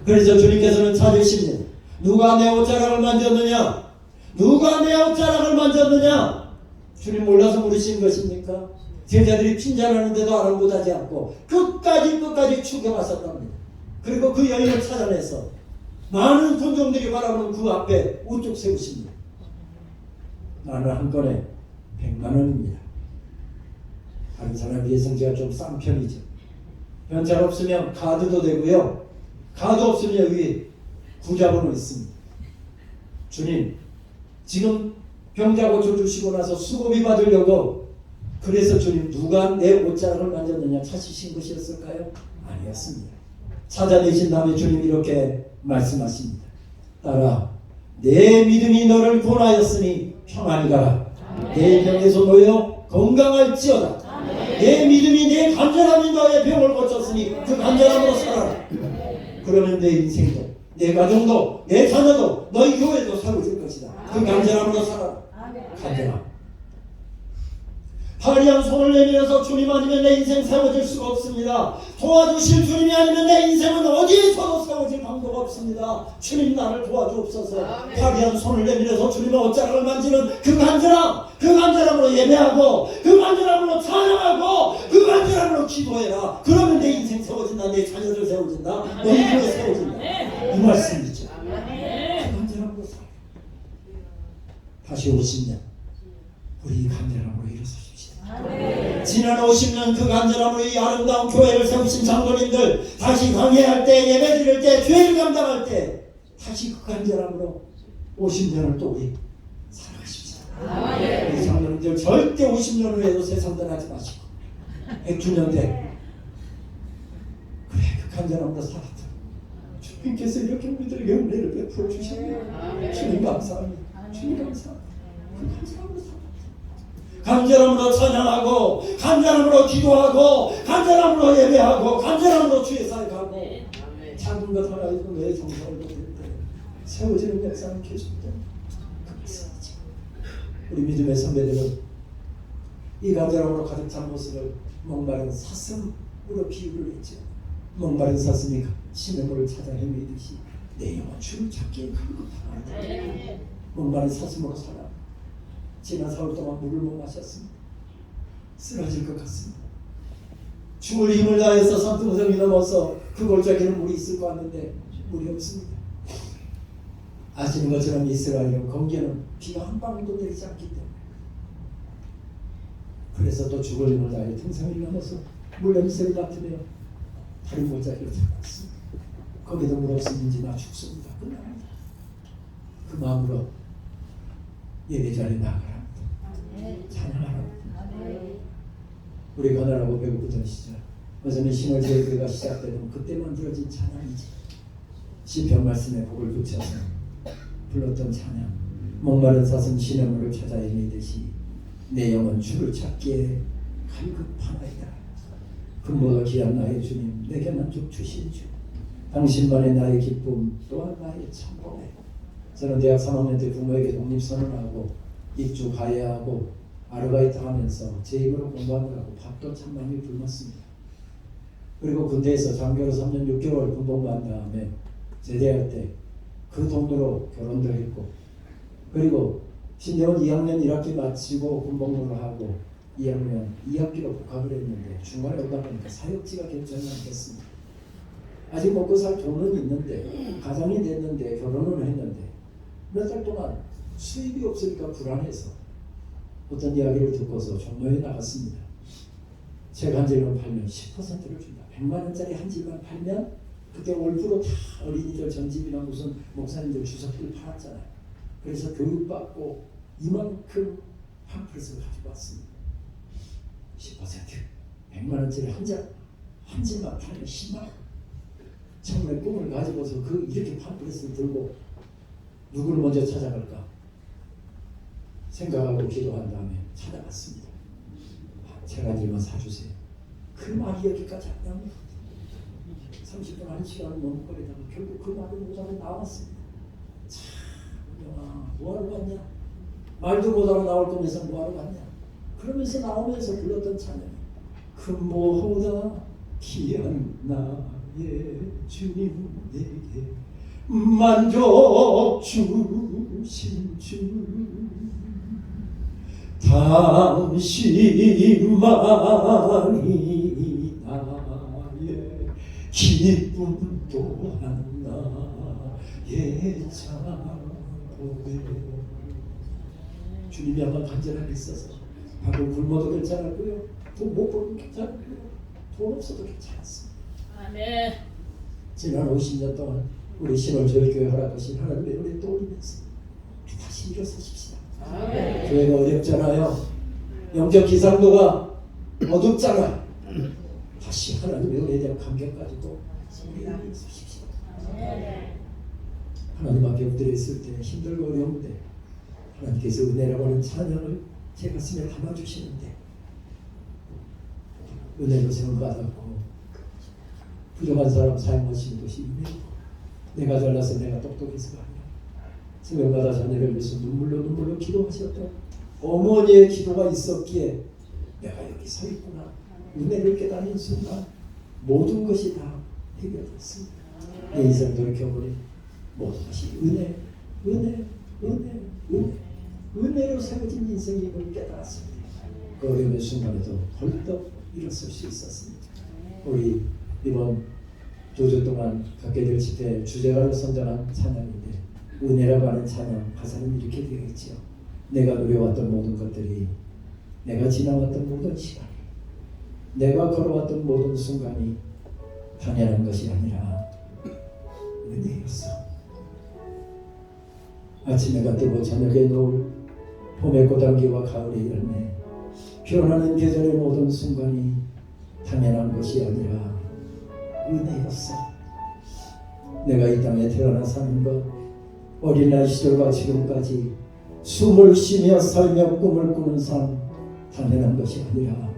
그래서 주님께서는 찾으십니다. 누가 내 옷자락을 만졌느냐? 누가 내 옷자락을 만졌느냐? 주님 몰라서 물으신 것입니까? 제자들이 핀잔하는데도 아랑곳하지 않고 끝까지 추격하셨답니다. 그리고 그 여인을 찾아내서 많은 군종들이 바라보는 그 앞에 우뚝 세우십니다. 나는 한 건에 100만 원입니다. 다른 사람 예성지가 좀 싼 편이죠. 현찰 없으면 카드도 되고요. 카드 없으면 여기 구자번호 있습니다. 주님, 지금 병자고쳐 주시고 나서 수고비 받으려고, 그래서 주님 누가 내 옷자락을 만졌느냐 찾으신 것이었을까요? 아니었습니다. 찾아내신 다음에 주님 이렇게 말씀하십니다. 따라, 내 믿음이 너를 구원하였으니 평안히 가라. 내 병에서 놓여 건강할지어다. 내 믿음이 내 간절함이 너의 병을 고쳤으니 그 간절함으로 살아라. 그러면 내 인생도 내 가정도 내 자녀도 너희 교회도 세워질 것이다. 그 간절함으로 살아라. 간절함. 화려한 손을 내밀어서 주님 아니면 내 인생 세워질 수가 없습니다. 도와주실 주님이 아니면 내 인생은 어디에서도 세워질 방도가 없습니다. 주님 나를 도와주옵소서. 화려한 손을 내밀어서 주님의 옷자락을 만지는 그 간절함으로 예배하고 그 간절함으로 찬양하고 그 간절함으로 기도해라. 그러면 내 인생 세워진다. 내 자녀들 세워진다. 너희 교회 세워진다. 이 말씀이죠. 그 간절함으로 살아. 다시 50년 우리 간절함으로 일어서십시오. 지난 50년 그 간절함으로 이 아름다운 교회를 세우신 장로님들 다시 강해할 때 예배 드릴 때 죄를 감당할 때 다시 그 간절함으로 50년을 또 우리 살아가십시오. 우리 장로님들 절대 50년 후에도 세상 떠나지 마시고 100주년 때 그래 그 간절함으로 살았다. 주님께서 이렇게 우리들에게 은혜를 베풀어 주셨네요. 주님 감사합니다. 주님 감사합니다. 그 간절함으로 살았다. 간절함으로 찬양하고 간절함으로 기도하고 간절함으로 예배하고 간절함으로 주의 사역하고 작은 것 하나에도 내 정성을 드릴 때 세워지는 역사는 계속됩니다. 우리 믿음의 선배들은 이 간절함으로 가득 찬 모습을 목마른 사슴으로 비유를 했죠. 목마른 사슴이 신의 물을 찾아 헤매듯이 내 영혼 주를 찾기에 간급하다. 목마른 사슴으로 살아. 지난 4월 동안 물을 못 마셨습니다. 쓰러질 것 같습니다. 죽을 힘을 다해서 산등성이 넘어서 그 골짜기는 물이 있을 것 같는데 물이 없습니다. 아시는 것처럼 이스라엘은 거기에는 비가 한 방울도 내리지 않기 때문에 그래서 또 죽을 힘을 다해 등성이 넘어서 물 냄새를 맡으며 다른 골짜기로 들어갔습니다. 거기도 물 없으면 이제 나 죽습니다. 끝납니다. 그 마음으로 예배 자리에 나가라. 찬양하라. 우리 가난하고 배고프던 시절 어쩌면 신월제회가 시작되면 그때 만들어진 찬양이지. 시편 말씀에 복을 붙여서 불렀던 찬양. 목마른 사슴 신의 물을 찾아 헤매듯이 내 영혼 주를 찾기에 갈급하나이다. 근보가 귀한 나의 주님, 내게 만족 주신 주, 당신만의 나의 기쁨 또한 나의 참고네. 저는 대학 3학년 때 부모에게 독립선언하고 입주 가해하고 아르바이트 하면서 제 힘으로 공부하느라고 밥도 참 많이 굶었습니다. 그리고 군대에서 장교로 3년 6개월 군복무한 다음에 제대할 때 그 돈으로 결혼도 했고 그리고 신대원 2학년 1학기 마치고 군복무를 하고 2학기로 복학을 했는데 중간에 오다 보니까 사역지가 괜찮지 않겠습니다. 아직 먹고 살 돈은 있는데 가장이 됐는데 결혼을 했는데 몇 달 동안 수입이 없으니까 불안해서 어떤 이야기를 듣고서 종로에 나갔습니다. 책 한 집만 팔면 10%를 준다. 100만 원짜리 한 집만 팔면 그때 월부로 다 어린이들 전집이나 무슨 목사님들 주석들 팔았잖아요. 그래서 교육받고 이만큼 팜플렛을 가지고 왔습니다. 10% 100만 원짜리 한 집만 팔면 10만 원. 정말 꿈을 가지고서 이렇게 팜플렛을 들고 누구를 먼저 찾아갈까 생각하고 기도한 다음에 찾아갔습니다. 제가 한 집만 사주세요. 그 말이 여기까지 안 나옵니다. 30분 1시간을 머뭇거리다가 결국 그 말을 못하고 나왔습니다. 참 영아 뭐하러 왔냐? 말도 못하고 나올 거면서 뭐하러 왔냐? 그러면서 나오면서 불렀던 찬양이 근보다 귀한 나의 주님 내게 만족 주신 주 당신만이 나의 기쁨 또한 나의 자고에 주님이 아마 간절하게 있어서 밥을 굶어도 괜찮았고요 돈 못 벌면 괜찮았고요 돈 없어도 괜찮았습니다. 아멘. 지난 50년 동안 우리 신월저희교회 허락하신 하나님의 은혜 떠올리면서 다시 일어서십시다. 아멘. 교회가 어렵잖아요. 영적 기상도가 어둡잖아요. 다시 하나님의 은혜에 대한 감격 가지고 우리 일어서십시다. 하나님 앞에 엎드려 있을 때 힘들고 어려운데 하나님께서 은혜라고 하는 찬양을 제 가슴에 담아주시는데 은혜로 세움받았고 부족한 사람 사용하신 것이 은혜고 내가 잘나서 내가 똑똑해서가 아니야. 새벽마다 자녀를 위해서 눈물로 기도하셨던 어머니의 기도가 있었기에 내가 여기 서 있구나. 은혜를 깨닫는 순간 모든 것이 다 해결됐습니다. 내 인생 돌이켜보니 모든 것이 은혜로 세워진 인생임을 깨달았습니다. 그 어려움의 순간에도 벌떡 일어설 수 있었습니다. 우리 이번 2주 동안 갖게 될 집회 주제가로 선정한 찬양인데 은혜라고 하는 찬양 가사는 이렇게 되어 있지요. 내가 누려왔던 모든 것들이, 내가 지나왔던 모든 시간이, 내가 걸어왔던 모든 순간이 당연한 것이 아니라 은혜였어. 아침에 뜨고 저녁에 노을, 봄의 꽃향기와 가을의 열매, 변하는 계절의 모든 순간이 당연한 것이 아니라 은혜였어. 내가 이 땅에 태어나 사는 것, 어린아이 시절과 지금까지 숨을 쉬며 살며 꿈을 꾸는 삶, 당연한 것이 아니라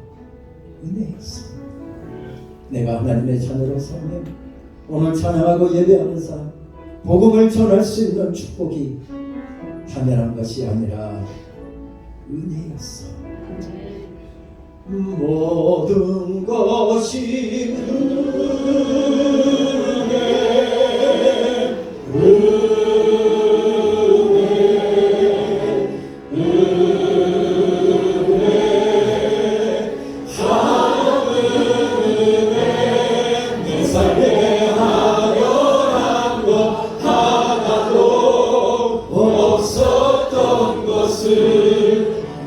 은혜였어. 내가 하나님의 자녀로 살며 오늘 찬양하고 예배하는 삶, 복음을 전할 수 있는 축복이 당연한 것이 아니라 은혜였어. 모든 것이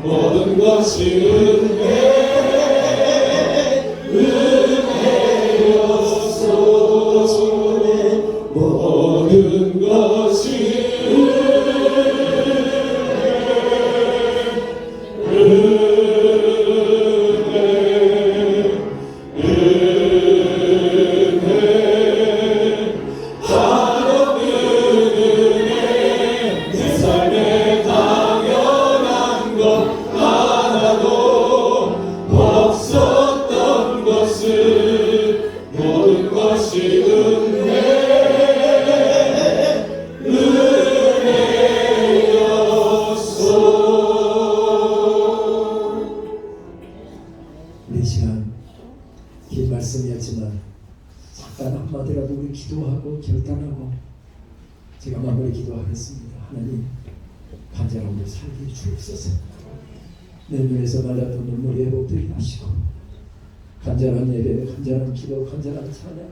모든 것이 은혜였소. 모든 것이 이 시간 긴 말씀이었지만 잠깐 한마디라도 우리 기도하고 결단하고 제가 마무리 기도하겠습니다. 하나님, 간절함을 살게 주옵소서. 내 눈에서 말랐던 눈물이 회복되게 하시고 간절한 예배, 간절한 기도, 간절한 찬양,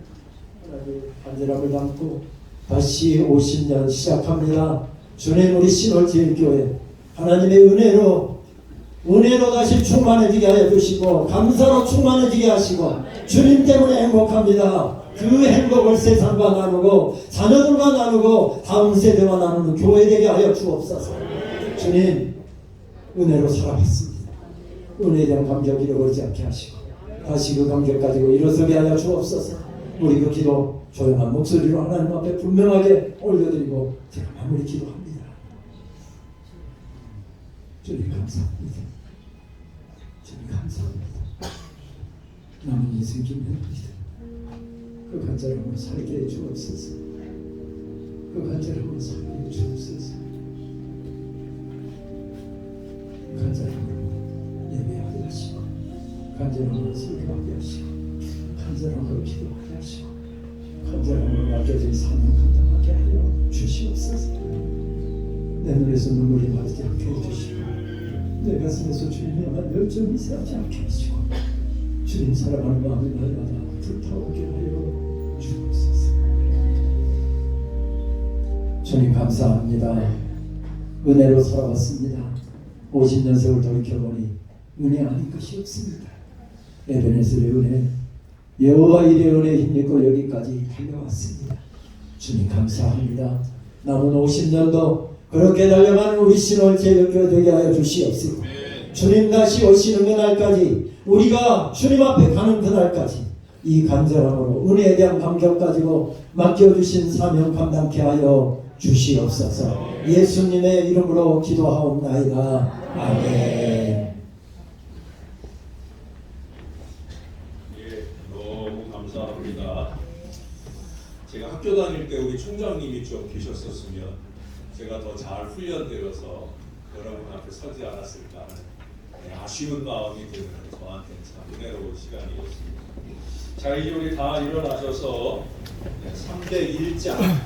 하나님 간절함을 담고 다시 50년 시작합니다. 주님, 우리 신월제일교회 하나님의 은혜로 다시 충만해지게 하여 주시고 감사로 충만해지게 하시고 주님 때문에 행복합니다. 그 행복을 세상과 나누고 자녀들과 나누고 다음 세대와 나누는 교회 되게 하여 주옵소서. 주님, 은혜로 살아왔습니다. 은혜에 대한 감격 잃어버리지 않게 하시고 다시 그 감격 가지고 일어서게 하여 주옵소서. 우리 그 기도 조용한 목소리로 하나님 앞에 분명하게 올려드리고 제가 마무리 기도합니다. 주님 감사합니다. 주님 감사합니다. 남은 인생 김현입니다. 그 간절함으로 살게 해 주옵소서. 그 간절함으로 살게 해 주옵소서. 간절함으로 예배하게 하시고 간절함으로 설교하게 하시고 간절함으로 기도하게 하시고 간절함으로 맡겨진 사명 감당하게 하여 주시옵소서. 내 눈에서 눈물이 나지 않게 해주시고 내 가슴에서 주님의 향한 열정이 새하지 않게 하시고 주님 사랑하는 마음이 날마다 불타오게 하여 주옵소서. 주님 감사합니다. 은혜로 살아왔습니다. 50년 세월 돌이켜보니 은혜 아닌 것이 없습니다. 에베네셀의 은혜, 여호와 일의 은혜에 힘입고 여기까지 달려왔습니다. 주님 감사합니다. 남은 50년도 그렇게 달려가는 우리 신월제일교회 되게 하여 주시옵시고 주님 다시 오시는 그날까지 우리가 주님 앞에 가는 그날까지 이 간절함으로 은혜에 대한 감격 가지고 맡겨주신 사명 감당케 하여 주시옵소서. 예수님의 이름으로 기도하옵나이다. 아멘. 합니다. 제가 학교 다닐 때 우리 총장님이 좀 계셨었으면 제가 더 잘 훈련되어서 여러분 앞에 서지 않았을까 하는 아쉬운 마음이 드는 저한테는 참 은혜로운 시간이었습니다. 자, 이제 우리 다 일어나셔서 301장